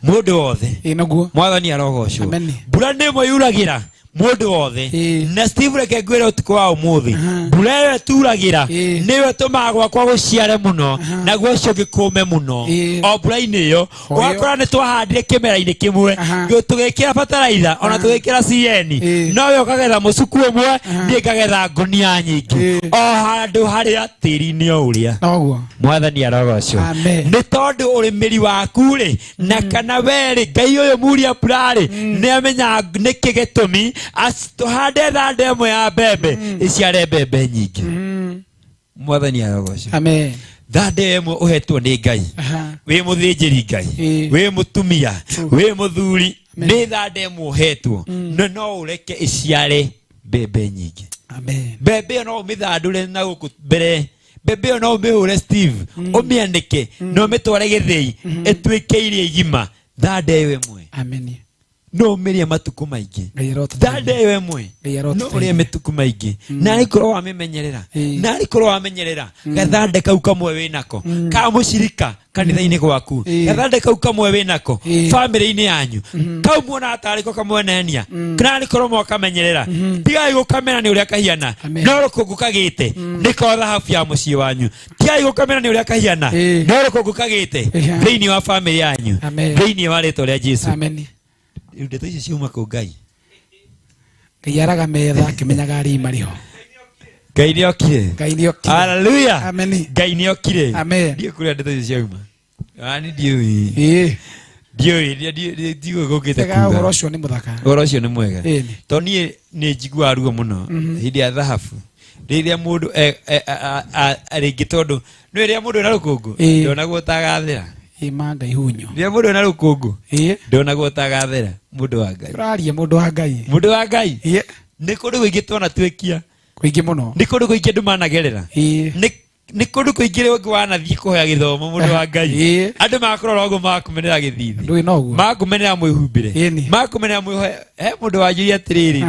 mũndũ wothe mwathani arogocwo mbura nĩmwe yuragira mũndũ wothe na Steve reke ngwĩre ũtukũ wa ũmũthĩ mbura ĩyo ĩturagira nĩyo ĩtũmaga gwakwa gũciare mũno naguo ũcio gĩkũme mũno o mbura-inĩ ĩyo ũgakora nĩ twahandire kĩmera-inĩ kĩmwe tũgĩkĩra bataraitha ona tũgĩkĩra CN nowe ũkagetha mũcuku ũmwe niĩ ngagetha ngũnia nyingĩ o handũ harĩa tĩri-inĩ o ũrĩa mwathani arogocwo nĩ tondũ ũrĩmĩri waku rĩ na kana werĩ Ngai ũyũ muria mbura rĩ nĩ amenya nĩkĩ gĩtũmi tuhande thande ĩmwe ya mbembe iciare mbembe nyingĩ mwathani arogocwo amen thande ĩmwe ũhetwo nĩ Ngai wĩ mũthĩnjĩri Ngai wĩ mũtumia wĩ mũthuri nĩ thande ĩmwe ũhetwo no ũreke iciare mbembe nyingĩ amen mbembe ĩyo no ũmĩthandũre na gũkũ mbere mbembe ĩyo no ũmĩhũre Steve ũmĩanĩke no ũmĩtware gĩthĩi ĩtuĩke irio igima thande ĩyo ĩmwe amen no ũmĩrĩe matuko maingĩ thande ĩyo ĩmwe no ũrĩe mĩtuko maingĩ na arĩkorwo wamenyerera gathande kau kamwe wĩnako ka mũcirika kanitha-inĩ gwaku gathande kau kamwe wĩnako bamĩrĩ-inĩ yanyu kau muona atarĩko kamwenenia kana arĩkorwo mwakamenyerera tigai gũkamena nĩ ũrĩa kahiana no rũkũngũ kagĩte nĩko thahabu ya mũciĩ wanyu tigai gũkamena nĩ ũrĩa kahiana no rũkũngũ kagĩte thĩinĩ wa bamĩrĩ yanyu thĩinĩ wa rĩtwa rĩa Jesũ ndeto icio ciuma kũ Ngai araga metha akĩmenyaga arĩ mariho Ngai nĩ okire haleluya amen Ngai nĩ okire amen ndiĩ kũrĩa ndeto icio ciuma ani ndiũĩ ndiũĩ gũkĩte kuga ũhoro ũcio nĩ mũthaka ũhoro ũcio nĩ mwega tondũ niĩ nĩ njiguaga ruo mũno hĩndĩ ya thahabu rĩrĩa mũndũ rĩngĩ tondũ nĩ rĩrĩa mũndũ ena rũkũngũ ndonagwo tagathera imanga ihunyo rĩrĩa mũndũ ena rũkũngũ ndonagwo tagathera mũndũ wa Ngai ũraria mũndũ wa Ngai nĩ kũndũ kũingĩ twana twĩkia kũingĩ mũno nĩ kũndũ kũingĩ andũ managerera nĩ kũndũ kũingĩ rĩngĩ wanathiĩ kũhoya gĩthomo mũndũ wa Ngai andũ makũrora ũguo makũmenera gĩthithi makũmenera mwĩhumbĩre makũmenera mwĩhoe he mũndũ wanjũria atĩrĩrĩ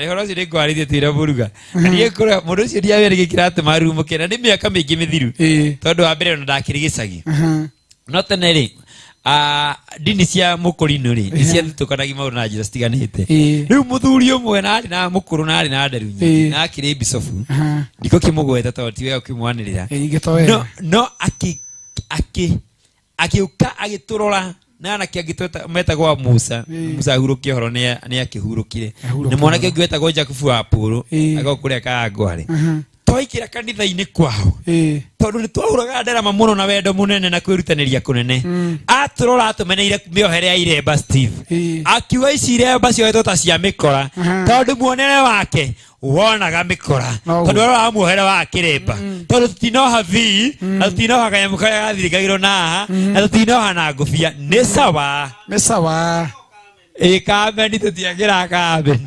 Horo ũcio nĩ ngwarĩtie twĩra mũruga niĩ kũrĩa mũndũ ũcio ndiawerĩ gĩkĩratũ marumũke na nĩ mĩaka mĩingĩ mĩthiru tondũ wa mbere ona ndakĩrĩ gĩcagi no tene rĩ ndini cia mũkũrinũ rĩ nĩ ciathitũkanagia maũndũ na njĩra citiganĩte rĩu mũthuri ũmwe na arĩ na mũkũrũ na arĩ na nderu nyingĩ na akĩrĩ bicobu ndiko kĩmũgweta tondũ ti wega kũmwanĩrĩra no agĩũka agĩtũrora na anake angĩtweta metagwo Musa ahurũkie horo nĩ akĩhurũkire nĩ mwanake ũngĩ wetagwo Jakubu wa Pũrũ agokũrĩa kangware twaikĩra kanitha-inĩ kwao tondũ nĩ twahũraga ndarama mũno na wendo mũnene na kwĩrutanĩria kũnene atũrora atũmeneire mĩohere ya iremba Steve akiuga ici iremba ciohetwo ta cia mĩkora tondũ muonere wake wonaga mĩkora tondũ aroraga muohere wa kĩremba tondũ tutinoha vi na tutinoha kanyamũ karĩa gathirikagĩrwo na haha na tutinoha na ngũbia nĩ sawa kameni tũtiagĩra kameni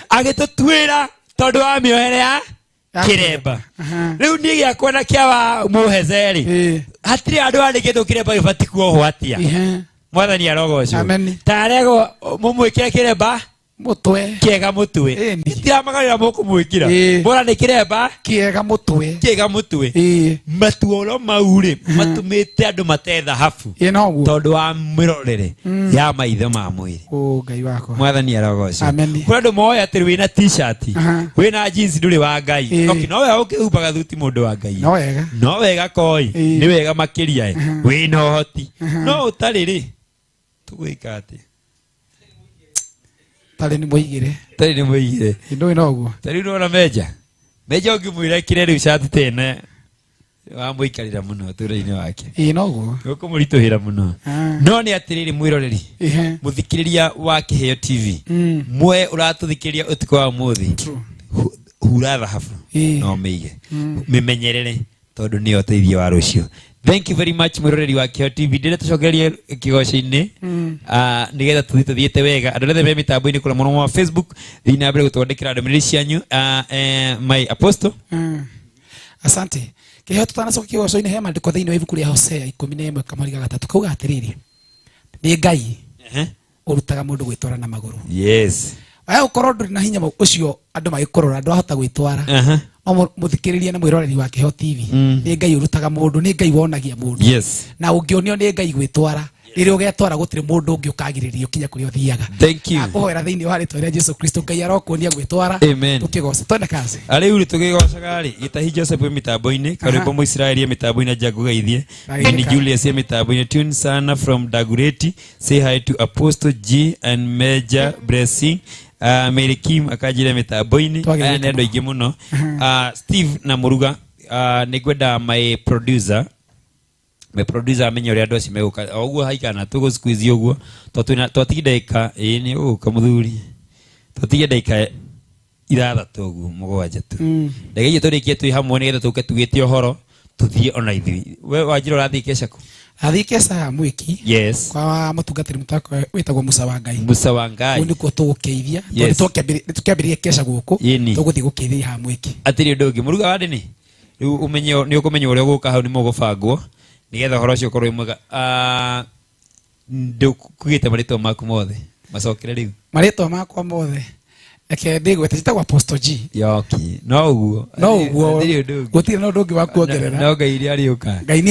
agĩtũtuĩra tondũ wa mĩohere ya kĩremba rĩu niĩ gĩakwa na kĩa wa mũhezeri hatirĩ andũ andĩkĩtwo kĩremba gĩbatiĩ kuohwo atĩa mwathani arogocwo tarego mũmwĩkĩre kĩremba mutwe kiega mutwe itiramagarira moko mwikira bora ni kiremba kiega mutwe matuoro maure matumite andu matetha hafu tondu wa mirorere ya maitho ma mwiri Ngai wako mwathani arogocwo kuna andu moya ati wina t-shirt wina jeans nduri wa Ngai okay no wega ukihumbaga thuti mundu wa Ngai no wega koi ni wega makiria wina uhoti no utari ri tugwika ati tari ni muigire ndu ino guo tari no meja ngimwira kire riu shati tene wa muikarira muno turi-ini wake no guo ukumurituhira muno no ni atiriri mwiroreri muthikiriria wa Kiheo TV mwe uratuthikiria utuko wa muthi hura thahabu no meige mimenyerere tondu ni oteithio wa rucio. Thank you very much mwiroreri wa Kiheo TV ndire tucokerie kigoco-ini nigetha tuthiete wega andu othe me mitambo-ini kula muno wa Facebook thina mbere gutwandikira ndomereri cianyu my apostle asante Kiheo tutanacoka kigoco-ini he mandiko thiini wa ibuku ria Hosea 11:3 kauga atiriri ni Ngai urutaga mundu gwitwara na maguru yes aya ukorwo nduri na hinya ucio andu magikorora andu ahota gwitwara no muthikiririe na mwiroreri wa Kiheo TV ni Ngai urutaga mundu ni Ngai wonagia mundu na ungionio ni Ngai gwitwara riri ugetwara gutire mundu ungi ukagiririo kinya kuri uthiaga thank you akuhoera thiini wa ritwa ria Jesu Kristo Ngai arokuonia gwitwara tukigoca twende kazi ari uri tukigocaga ri Gitahi Joseph mitambo-ini karibu mu Israeli mitambo-ini njagugeithie ni Julius mitambo-ini tune sana from Dagureti say hi to Apostle G and Major Blessing Mary Kim akajire mitambo-ini aya nendo ingi muno Steve na Muruga nigwenda my producer amenye uri andu aci meguka oguo haikana tugo squeeze oguo twatigi ndaika ni uka muthuri twatigi ndaika ithathatu oguo mugwanja tu ndageiye turikie twi hamwe ni getha tuke tugite ohoro tuthie ona ithi we Wanjiru rathi kesha ku athi kesha mwiki yes kwa mutungatiri mutako witagwo Musa wa Ngai ni kuo tugukeithia tukiambirie kesha guku tuguthi gukeithia ha mwiki atiri ndungi Muruga wandi ni riu umenye ni ukumenya uria guka hau ni mugubangwo nigetha horo cio korwo mwega ndukugite maritwa maku mothe macokere riu maritwa makwa mothe eke ndigwete citagwo Apostle G yoki no uguo gutire no ndungi wa kuongerera no Ngai ri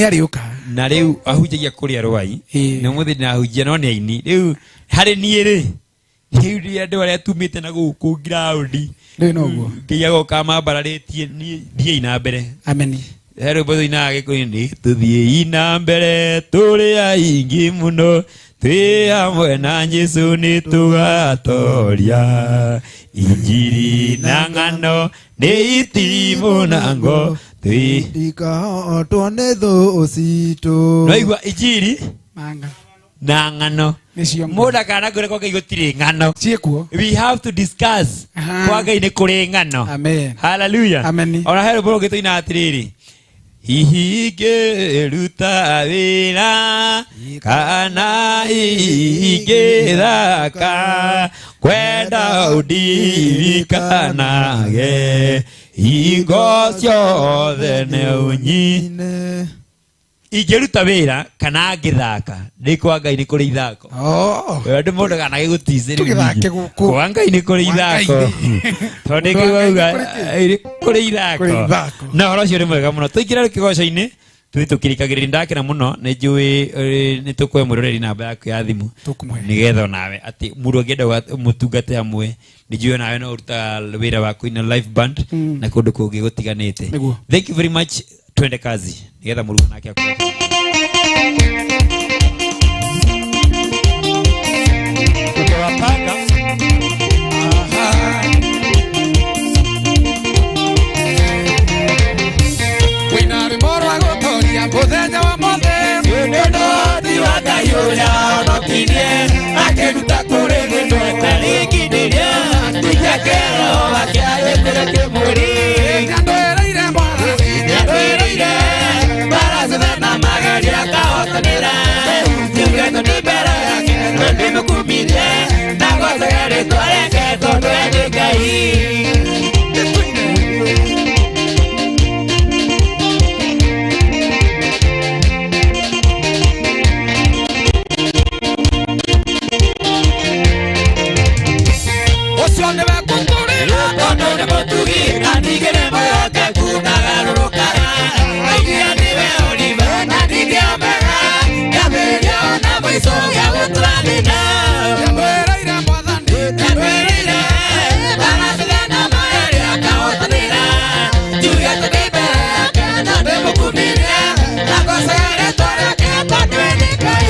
ariuka na riu ahunjagia kuria rwai ni muthi na ahunjia no ni aini riu hari nie ri riu ri andu aria tumite na guku ground riu no uguo nginya goka mambararitie ni thie ina mbere amen hero bodo ina gikuini tuthie ina mbere turi aingi muno twi hamwe na Jesu ni tugatoria injiri na ng'ano ni itimu na ngo twi ndikahotwo nĩ thũ citũ no igua injiri manga na ng'ano muda kana ngure kwa gutiri ng'ano ciekuo we have to discuss kwa Ngai ni kuri ng'ano amen hallelujah amen ora hero bodo gituina atiriri Ihigeruta wira kana igethaka kwenda udirikanage ingo ciothe ne unyine ingeruta wira kana ngithaka ni kwa Ngai ni kuri ithako ndu mundu kana giguticiria kwa Ngai ni kuri ithako tondu ngauga kuri ithako na horo cio ri mwega muno tuikira kigoco-ini tukirikagirira ndakira muno ni njui ni tukwe mwiroreri namba yaku ya thimu nigetha nawe ati muru ngenda mutungate hamwe ni njui nawe no uruta wira waku ina live band na kundu kungi gutiganite thank you very much twende kazi nigetha Muruga nake akwa tutawapanga winari moro agotoria muthenya wa mothe ndono tiwa Ngai uria onokirie akiruta kuri gindu etarigidiria tikakero akiagetire kimwiri nyandoereire na magaria kahotanira tugeto ni mbere yake ndimukumirie na gocagere twareke tondu endi Ngai ucio ni wekunkurira tondu ni mutugi na ndigire moyo wake kunagarurukara aigia niwe Oliva na ndige omega ngabiria na mwico gia guturanina ngwĩrĩire Mwathani ngwĩrĩire baracithe na maeri akahotanĩra njuge tũthiĩ mbere yake na ndĩmũkumirie na ngocage rĩtwa rĩake tondũ nĩ Ngai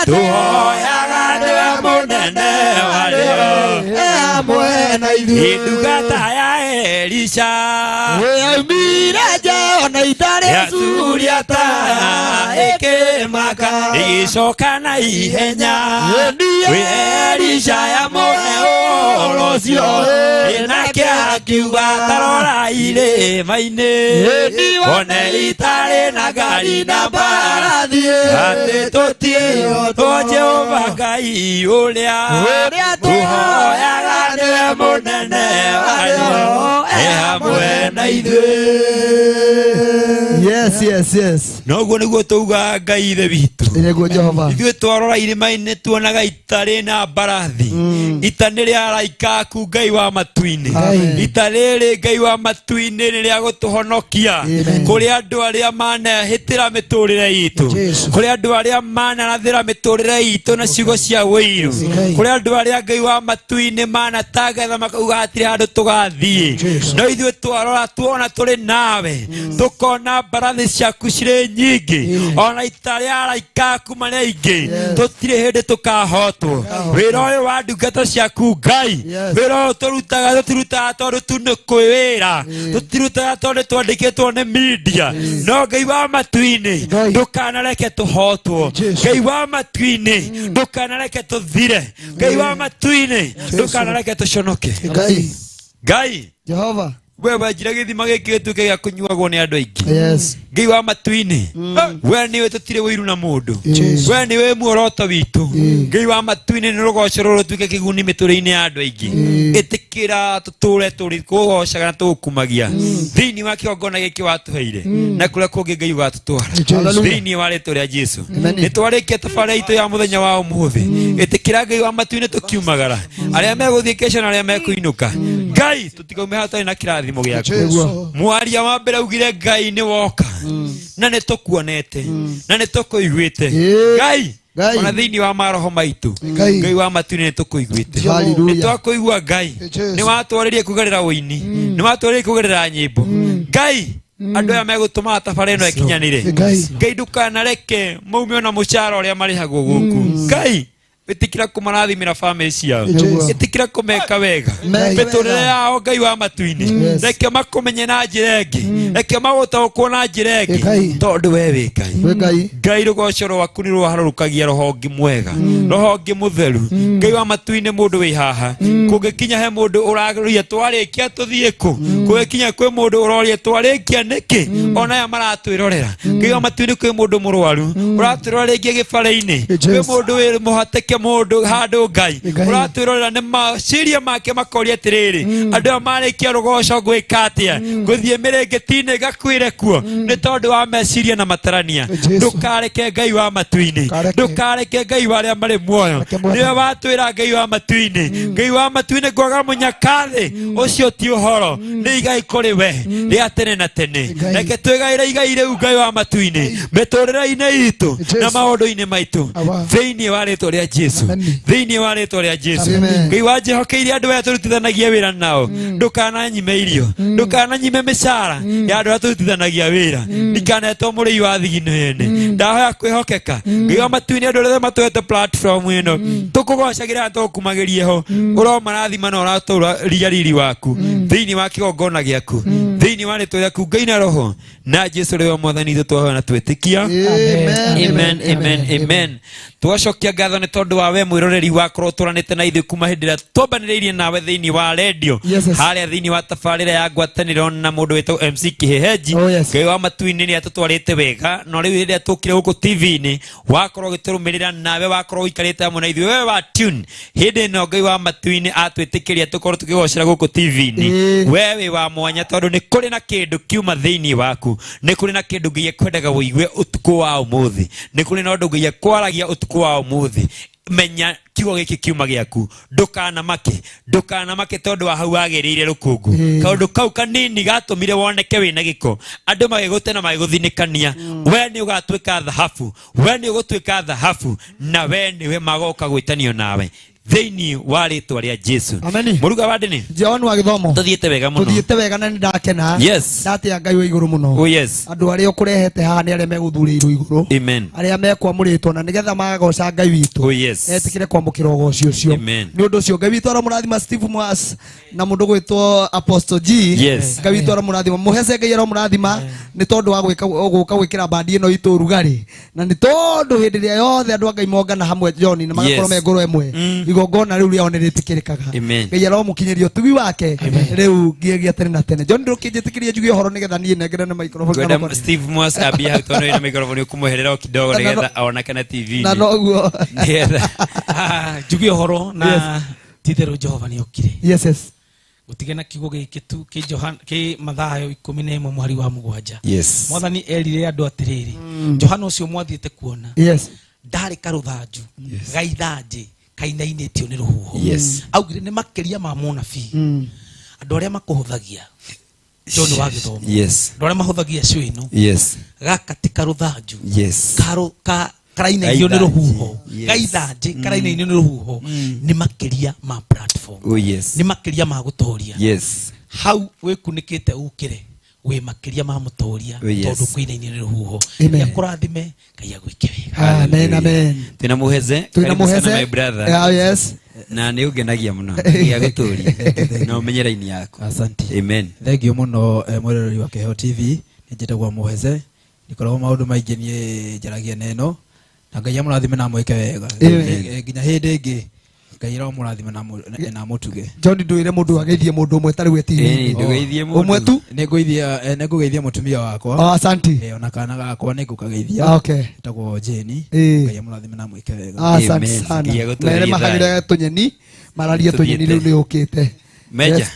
Tuhoyaga nĩwe mũnene warĩo hamwe na ithuĩ ndungata ya Elisha yaumire nja ona itarĩ Suriata ĩkĩmaka ĩgĩcoka na ihenya Elisha yamũhe ũhoro ũcio nake akiuga tarora irĩma-inĩ one itarĩ na ngari na mbarathi atĩ tũtiũĩ Jehova Ngai ũrĩa tũhoyaga nĩwe mũnene warĩo hamwe na ithuĩ. Yes. Noguo nĩguo tũuga Ngai ithe witũ. Nĩguo Jehova. Ithuĩ twarora irĩma-inĩ tuonaga ita rĩna mbarathi. Ita nĩ rĩa araika aku Ngai wa matu-inĩ. Ita rĩrĩ Ngai wa matu-inĩ nĩ rĩa gũtũhonokia kũrĩ andũ arĩa manehĩtĩra mĩtũrĩre itũ. Kũrĩ andũ arĩa manarathĩra mĩtũrĩre itũ na ciugo cia wĩiru. Kũrĩ andũ arĩa Ngai wa matu-inĩ manatangatha makauga hatirĩ handũ tũgathiĩ. No ithuĩ twarora tuona tũrĩ nawe tũkona mbarathi ciaku cirĩ nyingĩ ona ita rĩa araika aku marĩ aingĩ tũtirĩ hĩndĩ tũkahotwo. Wĩra ũyũ wa ndungata ciaku Ngai, wĩra ũyũ tũtirutaga tondũ tu nĩ kwĩwĩra, tũtirutaga tondũ twandĩkĩtwo nĩ media. No Ngai wa matu-inĩ ndũkanareke tũhotwo. Ngai wa matu-inĩ ndũkanareke tũthire. Ngai wa matu-inĩ ndũkanareke tũconoke. Ngai Jehova we wanjira gĩthima gĩkĩ gĩtuĩke gĩa kũnyuagwo nĩ andũ aingĩ. Ngai wa matu-inĩ we nĩwe tũtirĩ wĩiru na mũndũ. We nĩwe muoroto witũ. Ngai wa matu-inĩ nĩ rũgoco rũrũ rũtuĩke kĩguni mĩtũrĩre-inĩ ya andũ aingĩ. Ĩtĩkĩra tũtũre tũrĩ kũgocaga na tũgũkumagia thĩinĩ wa kĩgongona gĩkĩ watũheire na kũrĩa kũngĩ Ngai ũgatũtwara thĩinĩ wa rĩĩtwa rĩa Jesũ. Nĩ twarĩkia tabarĩra itũ ya mũthenya wa ũmũthĩ. Ĩtĩkĩra Ngai wa matu-inĩ tũkiumagara, arĩa megũthiĩ kesho na arĩa mekũinũka. Ngai tũtikaume hatarĩ na kĩrathimo gĩaku. Mwaria wa mbere augire Ngai nĩ woka na nĩ tũkuonete na nĩ tũkũiguĩte. Ngai ona thĩinĩ wa maroho maitũ Ngai wa matu-inĩ nĩ tũkũiguĩte. Nĩ twakũigua Ngai, nĩ watwarĩrie kũgerera ũini, nĩ watwarĩrie kũgerera nyĩmbo. Ngai andũ aya megũtũma tabarĩra ĩno ĩkinyanĩre. Ngai ndũkanareke maume ona mũcara ũrĩa marĩhagwo gũkũ. Ngai ĩtĩkĩra kũmarathimĩra bamĩrĩ ciao, ĩtĩkĩra kũmeka wega mĩtũrĩre yao Ngai wa matu-inĩ. Reke makũmenye na njĩra ĩngĩ, reke magũtaũkwo na njĩra ĩngĩ tondũ we wĩ Ngai. Ngai rũgoco rwaku nĩ rũharũrũkagia roho ũngĩ mwega, roho ũngĩ mũtheru. Ngai wa matu-inĩ mũndũ wĩ haha kũngĩkinya he mũndũ ũraria twarĩkia tũthiĩ kũ, kũngĩkinya kwĩ mũndũ ũroria twarĩkia nĩkĩ, ona aya maratwĩrorera. Ngai wa matu-inĩ kwĩ mũndũ mũrwaru ũratwĩrora rĩngĩ gĩbara-inĩ, kwĩ mũndũ wĩ mũhatĩke mũndũ handũ Ngai ũratwĩrorera nĩ maciria make makoria atĩrĩrĩ andũ aya marĩkia rũgoco ngwĩka atĩa, ngũthiĩ mĩrĩngĩti-inĩ ngakuĩre kuo nĩ tondũ wa meciria na matarania. Ndũkareke Ngai wa matu-inĩ, ndũkareke Ngai wa arĩa marĩ muoyo. Nĩwe watwĩra Ngai wa matu-inĩ, Ngai wa matu-inĩ ngwaga mũnyaka thĩ ũcio ti ũhoro, nĩ igai kũrĩ we rĩa tene na tene. Reke twĩgaĩre igai rĩu Ngai wa matu-inĩ mĩtũrĩre-inĩ itũ na maũndũ-inĩ maitũ thĩinĩ wa rĩĩtwa rĩa Jesũ, thĩinĩ wa rĩĩtwa rĩa Jesũ. Ngai wanjĩhokeire andũ aya tũrutithanagia wĩra nao, ndũkananyime irio, ndũkananyime mĩcara ya andũ arĩa tũrutithanagia wĩra, ndikanetwo mũrĩi wa thigino ene. Ndahoya kwĩhokeka Ngai wa matu-inĩ andũ arĩa matũhete platform ĩno tũkũgocagĩra na tũkũmagĩrie ho, ũromarathima na ũratũria riri waku thĩinĩ wa kĩgongona gĩaku, thĩinĩ wa rĩĩtwa rĩaku Ngai na roho na Jesũ rĩwe mwathani itũ twahoya na twĩtĩkia. Amen. Twacokia ngatho nĩ tondũ wa we mwĩroreri wakorwo tũranĩte na ithuĩ kuma hĩndĩ ĩrĩa twambanĩrĩirie nawe thĩinĩ wa redio harĩa thĩinĩ wa tabarĩra ya ngwatanĩro na mũndũ wĩtagwo MC Kĩhehenji. Ngai wa matu-inĩ nĩ atũtwarĩte wega, no rĩu rĩrĩa tũkire gũkũ TV-inĩ wakorwo ũgĩtũrũmĩrĩra nawe wakorwo ũikarĩte hamwe na ithuĩ, we wa tune hĩndĩ ĩno Ngai wa matu-inĩ atwĩtĩkĩria tũkorwo tũkĩgocera gũkũ TV-inĩ. We wĩ wa mwanya tondũ nĩ kũrĩ na kĩndũ kiuma thĩinĩ waku, nĩ kũrĩ na kĩndũ Ngai ekwendaga wĩigue ũtukũ wa ũmũthĩ, nĩ kũrĩ na ũndũ Ngai ekwaragia ũtukũ wa ũmũthĩ. Menya kiugo gĩkĩ kiuma gĩaku, ndũkanamake tondũ wa hau wagĩrĩire rũkũngũ. Kaũndũ kau kanini gatũmire woneke wĩna gĩko, andũ magĩgũte na magĩgũthinĩkania. We nĩ ũgatuĩka thahabu, we nĩ ũgũtuĩka thahabu, na we nĩwe magoka gwĩtanio nawe thĩinĩ wa rĩtwa rĩa Jesu. Mũruga wa ndini John wa githomo tuthiĩte wega mũno. Tuthiĩte wega na ndakena. Yes. Ndatia Ngai wa igũrũ mũno. Oh yes. Andũ arĩa ũkũrehete haha nĩ arĩa megũthurĩirwo igũrũ. Amen. Arĩa mekwamũrĩtwo na nĩgetha magagoca Ngai witũ. Oh yes. Etikire kwamũkĩra ũgoci ũcio. Amen. Nĩ ũndũ ũcio Ngai witũ aramũrathima Steve Mwas na mũndũ gwĩtwo Apostle G. Yes. Ngai witũ aramũrathima mũhece Ngai aramũrathima nĩ tondũ wa gũka gwĩkĩra bandi ĩno itũ rugarĩ na nĩ tondũ hĩndĩ ĩrĩa yothe andũ a Ngai mongana hamwe John na magakorwo me ngoro ĩmwe igongona rĩu rĩao nĩ rĩtĩkĩrĩkaga. Ngai aromũkinyĩria ũtugi wake rĩu ngiagia tene na tene. John ndũkĩnjĩtĩkĩria njuge ũhoro nĩgetha niĩ nengere na microphone. Steve Mwas ambia hau tondũ ina microphone ũkũmweherera kidogo nĩgetha aonake na TV. Na noguo njuge ũhoro na titherũ Jehova nĩ okire. Yes. Gutige na kiugo gĩkĩ tu kĩ Mathayo 11 mweri wa 7. Yes. Mwathani erire andũ atĩrĩrĩ Johana ũcio mwathiĩte kuona. Yes. Ndarĩ karũthanju gaithanjĩ kainainĩtio nĩ rũhuho. Yes. Augire nĩ makĩria ma mũnabii. Andũ arĩa makũhũthagia John wa gĩthomo. Yes. Andũ arĩa mahũthagia cio ĩno. Yes. Gaka ti karũthanju. Yes. Karainainio nĩ rũhuho. Gaithanjĩ karainainio nĩ rũhuho. Nĩ makĩria ma platform. Oh yes. Nĩ makĩria ma gũtoria. Yes. Hau wĩkunĩkĩte ũkĩre wĩ makĩria ma mũtoria tondũ kwĩnainio nĩ rũhuho. Yakũrathime Ngai agwĩke wega. Amen, amen. Twĩna mũheze. Karibu sana my brother. Yes. Na nĩ ũngenagia mũno gĩa gũtũria na ũmenye raini yako. Asante. Amen. Thengio mũno mwĩroreri wa Kĩheo TV. Nĩnjĩtagwo Mũheze. Nikoragwo maũndũ maingĩ niĩ njaragia neno na Ngai amũrathime na mwĩke wega. Nginya hĩndĩ ĩngĩ Ngai amũrathime na mũtuge. John ndũire mũndũ ageithie mũndũ ũmwe tarĩ wetiri. Ndũgeithie mũndũ. Ũmwe tu. Nĩngũgeithia mũtumia wakwa. Asante. Ona kana gakwa nĩngũkageithia. Okay. Etagwo Jeni. Ngai amũrathime na mwĩke wega. Asante sana. Mere mahagire tũnyeni mararie tũnyeni rĩu nĩ ũkĩte.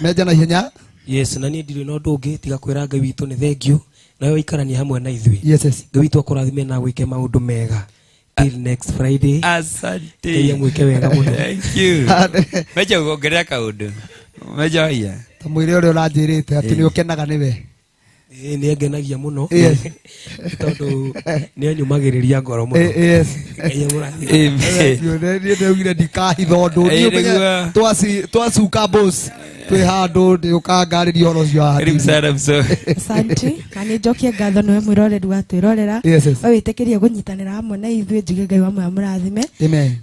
Meja na ihenya. Yes, na niĩ ndirĩ na ũndũ ũngĩ tiga kwĩra Ngai witũ nĩ thengio nawe waikarania hamwe na ithuĩ. Yes. Ngai witũ akũrathime na gwĩke maũndũ mega. Till next Friday. Asante. Ngai amwĩke wega mũno. Thank you. Meja uongerea kaũndũ. Meja waiya. Ta mwĩrĩ ũrĩa ũranjĩrĩte atĩ nĩ ũkenaga nĩwe. Nĩ engenagia mũno tondũ nĩ anyumagĩrĩria ngoro mũno. Yes. Ngai amũrathime. Nĩ ndĩugire ndikahitha ũndũ ũcio twacuka boss twĩ handũ ndĩũkangarĩria ũhoro ũcio haha. Karibu sana mso. Asante. Na nĩ njokie ngatho nĩwe mwĩroreri wa twĩrorera. Wĩtĩkĩrie gũnyitanĩra hamwe na ithuĩ njuge Ngai wa mũrathime. Amen.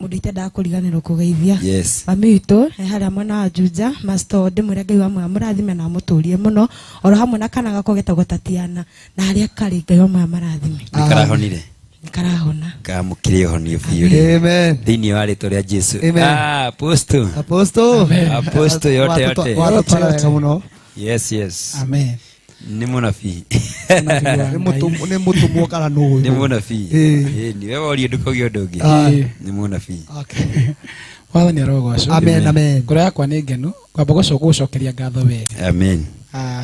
Mũndũ itendaga kũriganĩrwo kũgeithia. Yes. Mami witũ harĩa mwena wa Juja Master ndĩmwĩre Ngai wa mũrathime na mũtũrie mũno oro hamwe na kana gako getagwo Tatiana na harĩa karĩ Ngai wa mũrathime. Karahonire. Karahona. Kamũkĩre honio biũ. Amen. Thĩinĩ wa rĩtwa rĩa Jesu. Apostle. Apostle yote. Wega mũno. Yes. Amen. Nĩ mũnabii. Nĩ mũtumwo kana nũũ? Nĩ mũnabii. Nĩ wewe ũrĩa ndũkogĩa ũndũ ũngĩ. Nĩ mũnabii. Wathani arogocwo. Amen. Ngoro yakwa nĩ ngenu kwamba gũcokeria ngatho wega. Amen.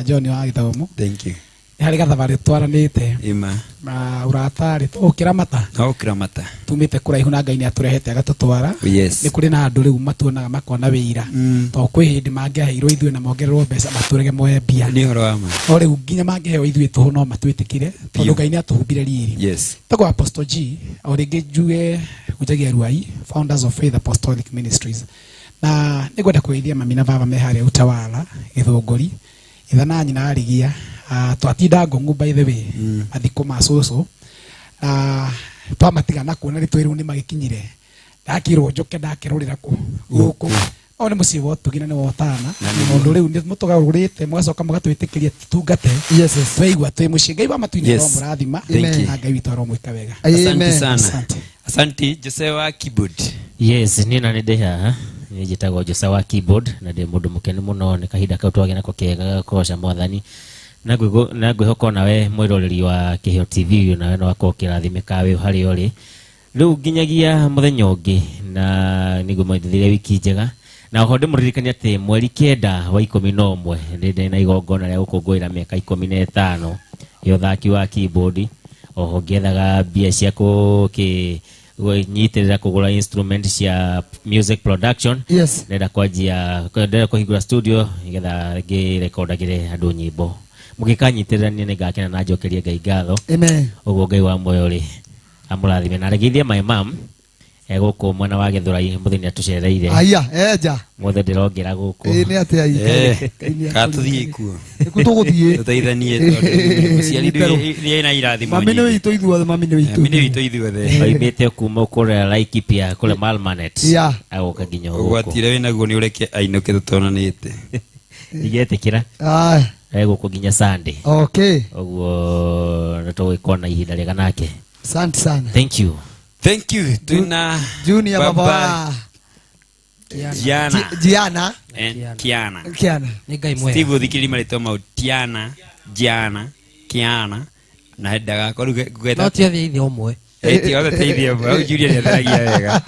John wa gĩthomo. Thank you. Harĩ gathabarĩ twaranĩte. Ima. Na ũratarĩ ũkĩramata. Ũkĩramata. Tumĩte kũraihu na Ngai nĩ atũrehete agatũtwara. Yes. Nĩ kũrĩ na andũ rĩu matuonaga makona wĩira. Tondũ kwĩ hĩndĩ mangĩaheirwo ithuĩ na mongererwo mbeca matũrege moe mbia. Nĩ ũhoro wa ma. O rĩu nginya mangĩheo ithuĩ tũhũ no matwĩtĩkire tondũ Ngai nĩ atũhumbire riiri. Yes. Tagwo Apostle G o rĩngĩ njuge Njagia Ruai, Founders of Faith Apostolic Ministries. Na nĩngwenda kũgeithia mami na baba me harĩa Utawala Gĩthũngũri. Ithe na nyina arigia twatinda ngũngũ by the way mathiko ma cũcũ twamatigana kuona rĩ twĩrwo nĩ magĩkinyire ndakirwo njoke ndakĩrũrĩra gũkũ o nĩ mũciĩ wa ũtugi na nĩ wa ũtana mũndũ rĩu nĩ mũtũgarũrĩte mũgacoka mũgatwĩtĩkĩria tungate twaigua twĩ mũciĩ Ngai wa matu-inĩ no mũrathima na Ngai witũ aromwĩka wega. Asante sana. Asante Jose wa keyboard. Yes, niĩ na nĩ ndĩ haha njĩtagwo Jose wa keyboard na ndĩ mũndũ mũkenu mũno nĩ kahinda kau twagĩa nako kega kũgoca Mwathani na ngwĩhoka nawe mwĩroreri wa Kĩheo TV nawe no akorwo kĩrathimĩka wĩ harĩa ũrĩ rĩu nginyagia mũthenya ũngĩ na nĩguo mwendithĩrie wiki njega na oho ndĩmũririkania atĩ mweri 9 wa 11 ndĩ na igongona rĩa gũkũngũĩra mĩaka 15 ya ũthaki wa keyboard oho ngĩethaga mbia cia nyitĩrĩra kũgũra instrument cia music production ndĩrenda kũhingũra studio nĩgetha ngĩrekondagĩre andũ nyĩmbo mũgĩkanyitĩrĩra niĩ nĩngakena na njokerie Ngai ngatho ũguo Ngai wa muoyo rĩ amũrathime na regithia my mom guku mwena wa Githurai muthenya tucereire aya eja mothe ndirongera guku ni ate ai katuthie kuo kutuguthie tuteithanie tondu ciari ri ina irathimo mami ni witu ithuothe mami ni witu ithuothe oimite kuma kure Laikipia kule Malmanet agoka nginya guku gwatire wina guo ni ureke ainuke tutonanite igetikira guku nginya Sunday okay oguo natugikona ihinda riega nake asante sana thank you tuna Junior baba Giana Kiana ni ngai mwe Steve thikiri marito mau Giana Kiana na hendaga koru gweta no tia thia omwe eti othe teithia au Julia ni atharagia wega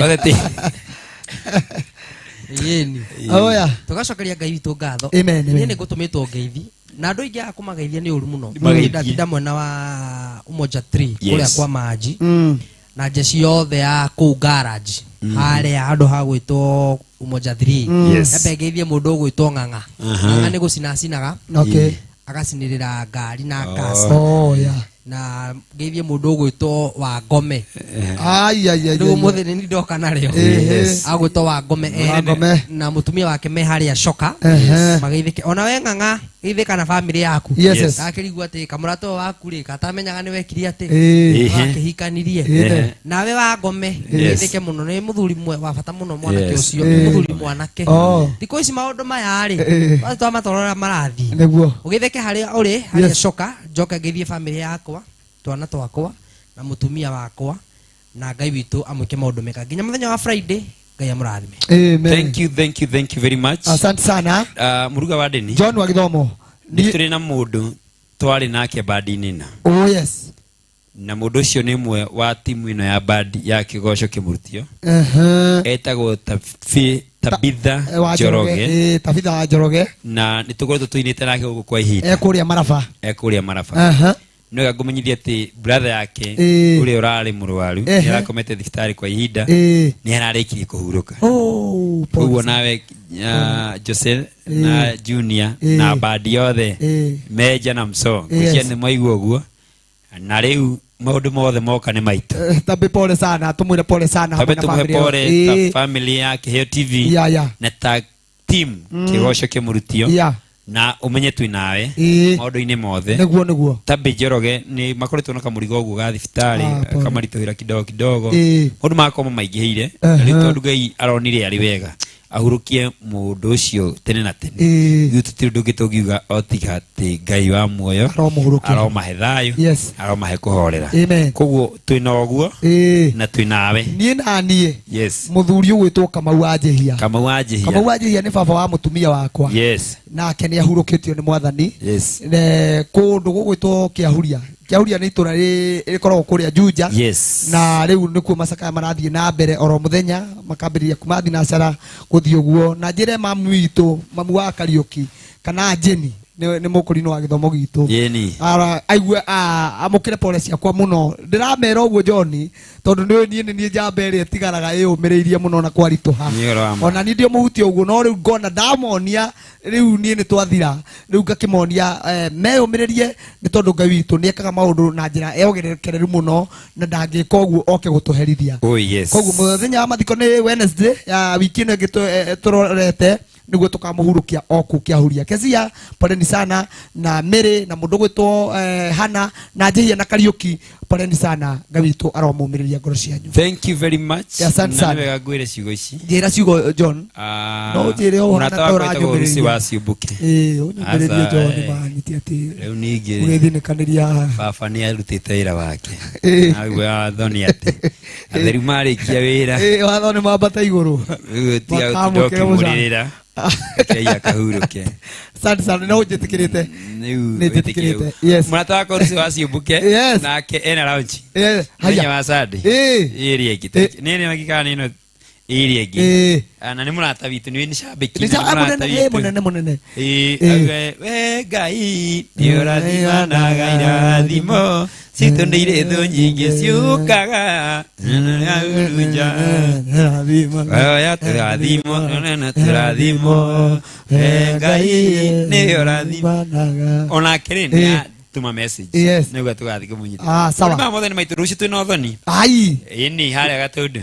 othe te yeni oya tugacokeria ngai witu ngatho amen ni ngutumitwo ngeithi na andu ingi akumageithia ni uru muno nda mwena wa Umoja 3 kuria kwa maji na jeshi yothe ya ku garage hare andu ha gwitwo Umoja 3 ebegeithie mundu gwitwo nganga nganga ni gucinacinaga agacinirira ngari na kasa na geithie mundu gwitwo wa Ngome ndio muthe ni ndoka nario agwitwo wa Ngome na mutumia wake me haria coka mageithike ona we nganga geithika na family yaku akirigwa ati kamurato waku ri katamenyaga ni wekiri ati akihikanirie nawe wa Ngome geithike muno ni muthuri mwe wa bata muno mwanake ucio muthuri mwanake thiko ici maundu maya ri watwa matorora marathi ugeithike haria uri haria coka njoka geithie family yakwa twana twakwa na mutumia wakwa na ngai witu amwike maundu meka nginya muthenya wa Friday ngai amurathime amen thank you very much asante sana muruga wa Deni John wa Githomo ni turi na mundu twari nake badi-ini na yes na mundu ucio ni mwe wa timu ino ya badi ya Kigoco Kimurutio etagwo Tabitha Njoroge Tabitha Njoroge na nitukoretwo tuinite nake guku kwa ihinda ekuria Marafa no ngamumenyithia ati brother yake uri urari murwaru ni arakomete thibitari kwa ihinda ni ararikirie kuhuruka uguo nawe Jose na Junior na badi yothe Meja na Msong ucia ni mwaigua uguo na riu maundu mothe moka ni maitu tabe pole sana tumwire pole sana tabe tumwire pole ta family ya Kiheo TV na ta team Kigoco Kimurutio na umenye tu nawe maundu-ini mothe niguo Tabe Njoroge ni makoretwo na kamurigo uguo ga thibitari kamarituhira kidogo maundu makoma maingihire riu tondu Ngai aronire ari wega ahurukie mundu ucio tene na tene ithu tutiri ndungitugiuga otiga ati Ngai wa muoyo aromahe thayu aromahe kuhorera koguo twina uguo na twinawe nie na nie yes muthuri ugwitwo Kamau Anjihia ni baba wa mutumia wakwa nake ni ahurukitio ni mwathani ne kundu gugwitwo Kiahuria ni itura rikoragwo kuria Juja na riu nikuo macakaya marathie na mbere oro muthenya makambiriria kuma thinacara guthie uguo na njire mamu witu mamu wa Kariuki kana Jeni ni mukurino wa githomo gitu aigua amukire pole ciakwa muno ndiramera uguo John tondu ni nie njambere tigaraga yumireirie muno na kwarituha ona ni ndio muhuti uguo no riu ngona ndamonia riu nie ni twathira riu ngakimonia meyumiririe ni tondu Ngai witu ni ekaga maundu na njira eogerekereru muno na ndangika uguo oke gutuherithia koguo muthenya wa mathiko ni Wednesday ya wiki ino turorete niguo tukamuhurukia oku Kiahuria Kezia poleni sana na Mary na mundu gwitwo Hana na Njihia na Kariuki poleni sana Ngai witu aromumiriria ngoro cianyu thank you very much na wega gwire ciugo ici njira ciugo John no njire o na tawajumiriria wasiubuke unyumiriria John maniti ati riu ningi ugethinikaniria baba ni arutite wira wake nawe athoni ati atheru marikia wira wathoni mambata iguru tiga gutindokimurira Kaya kahuruke sana no njitikirite njitikirite murata wako rusi wasiubuke nake ena launch haya wasadi iri ekite nini makikana ino iri egi na ni murata witu ni ni shabiki ni munene we Ngai diorathima na gairathimo citondeire thu nyingi ciukaga urunja ya turathimo Ngai ni orathima ona kirene tuma message Yes. niguo tugathi kumunyita sawa ma mothe ni maitu rucio twina uthoni ai ini haria gatundu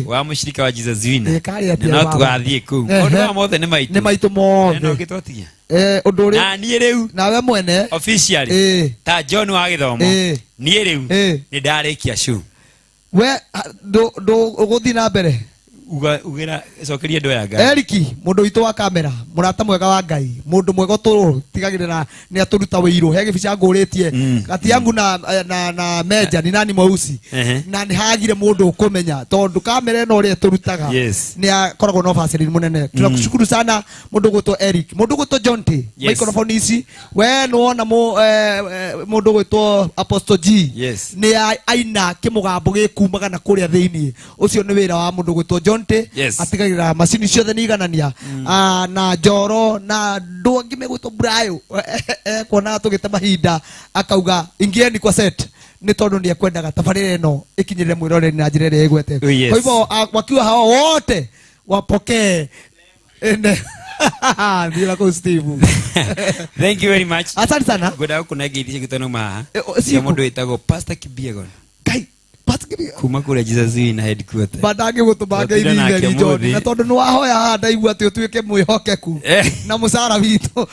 wa mushirika wa Jesus Wina no tugathie ku undu wa mothe ni maitu mothe no gitwatigia undu ri na nie riu nawe mwene officially ta John wa githomo nie riu ni ndarikia show we do uguthi na mbere ugira cokeria ndo ya Ngai Eriki mundu witu wa kamera murata mwega wa Ngai mundu mwega turu tigagirira ni aturuta wiru he gibica nguritie gati yangu na meja ni nani mweusi na ni hagire mundu ukumenya tondu kamera no ri turutaga ni akoragwo no facility munene tunakushukuru sana mundu gwitwo Eric mundu gwitwo Jonte microphone ici we no wona mundu gwitwo Apostle G ni aina kimugambo gikumaga na kuria thiini ucio ni wira wa mundu gwitwo atigagira macini ciothe ni iganania na njoro na ndu angi megwitwo Brayo kuona tugite mahinda akauga ingieni kwa set ni tondu ni ekwendaga tabarira ino ikinyirire mwiroreri na njira ĩrĩa igwete kwa hivyo wakiwa hao wote wapokee bila ko Steve thank you very much asante sana goda kuna geithia gitono maha cia mundu witagwo Pastor Kibiegon kuma kule Jesus Wina headquarter badange gutubange itheri John na tondu ni wahoya handa igua ati utuike mwihokeku na musara witu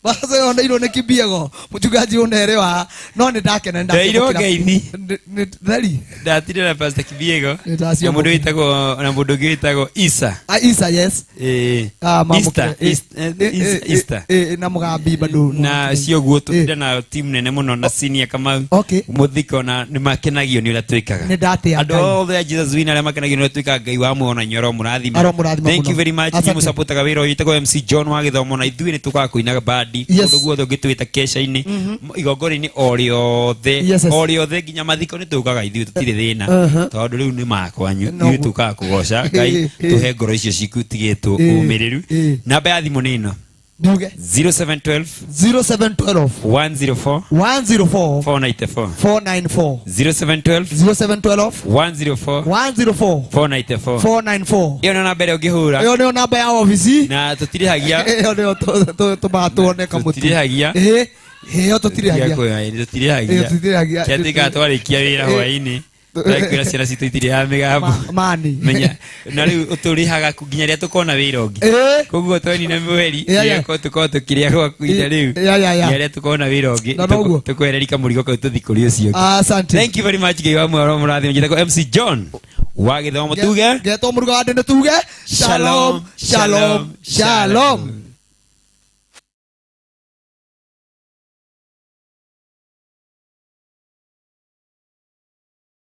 basa yona iro ne Kibiego muchungaji unerewa no ni ndakena ndairo ngeithi theri ndatire na Pastor Kibiego na mundu witagwo Isa Isa yes Easter na mugambi bado na cio guo tutire na team nene muno na senior kama muthiko na ni makenagio ni ura twikaga ni ndate andu othe Jesus Wina aria makenagio ni ura twikaga Ngai wa muona nyoro murathima thank you very much ni musapotaga wira yitagwo MC John wa githomo na ithui ni tukaga kuinaga bandi undu guothe ngitwita kesha-ini igongori-ini oriothe nginya mathiko ni tukaga ithui tutire thina tondu riu ni makwanyu ithui tukaga kugoca Ngai tuhe ngoro icio cikutigitwo umiriru namba ya thimu ni ino 0712 104 494 494 0712 104 494 iyo ni namba ĩrĩa ũngĩhũra iyo ni namba ya ofisi na tutirihagia iyo ni tũmatuoneka mutu tutirihagia iyo tutirihagia kiatika twarikia wĩra hwaĩ-inĩ Rekira ciana citũ itirĩ ya mĩgambo mani menya na rĩu ũtũrĩhaga nginya rĩrĩa tũkona wĩra ũngĩ koguo twanina mweri tũkorwo tũkĩrĩa gwaku ihinda rĩu nginya rĩrĩa tũkona wĩra ũngĩ tũkwehereri kamũrigo kau tũthi kũrĩ ũcio ũngĩ thank you very much Ngai wa muoyo mũrathime njĩtagwo MC John wa gĩthomo tuge ngetwo mũruga wa ndĩnĩ tuge shalom shalom shalom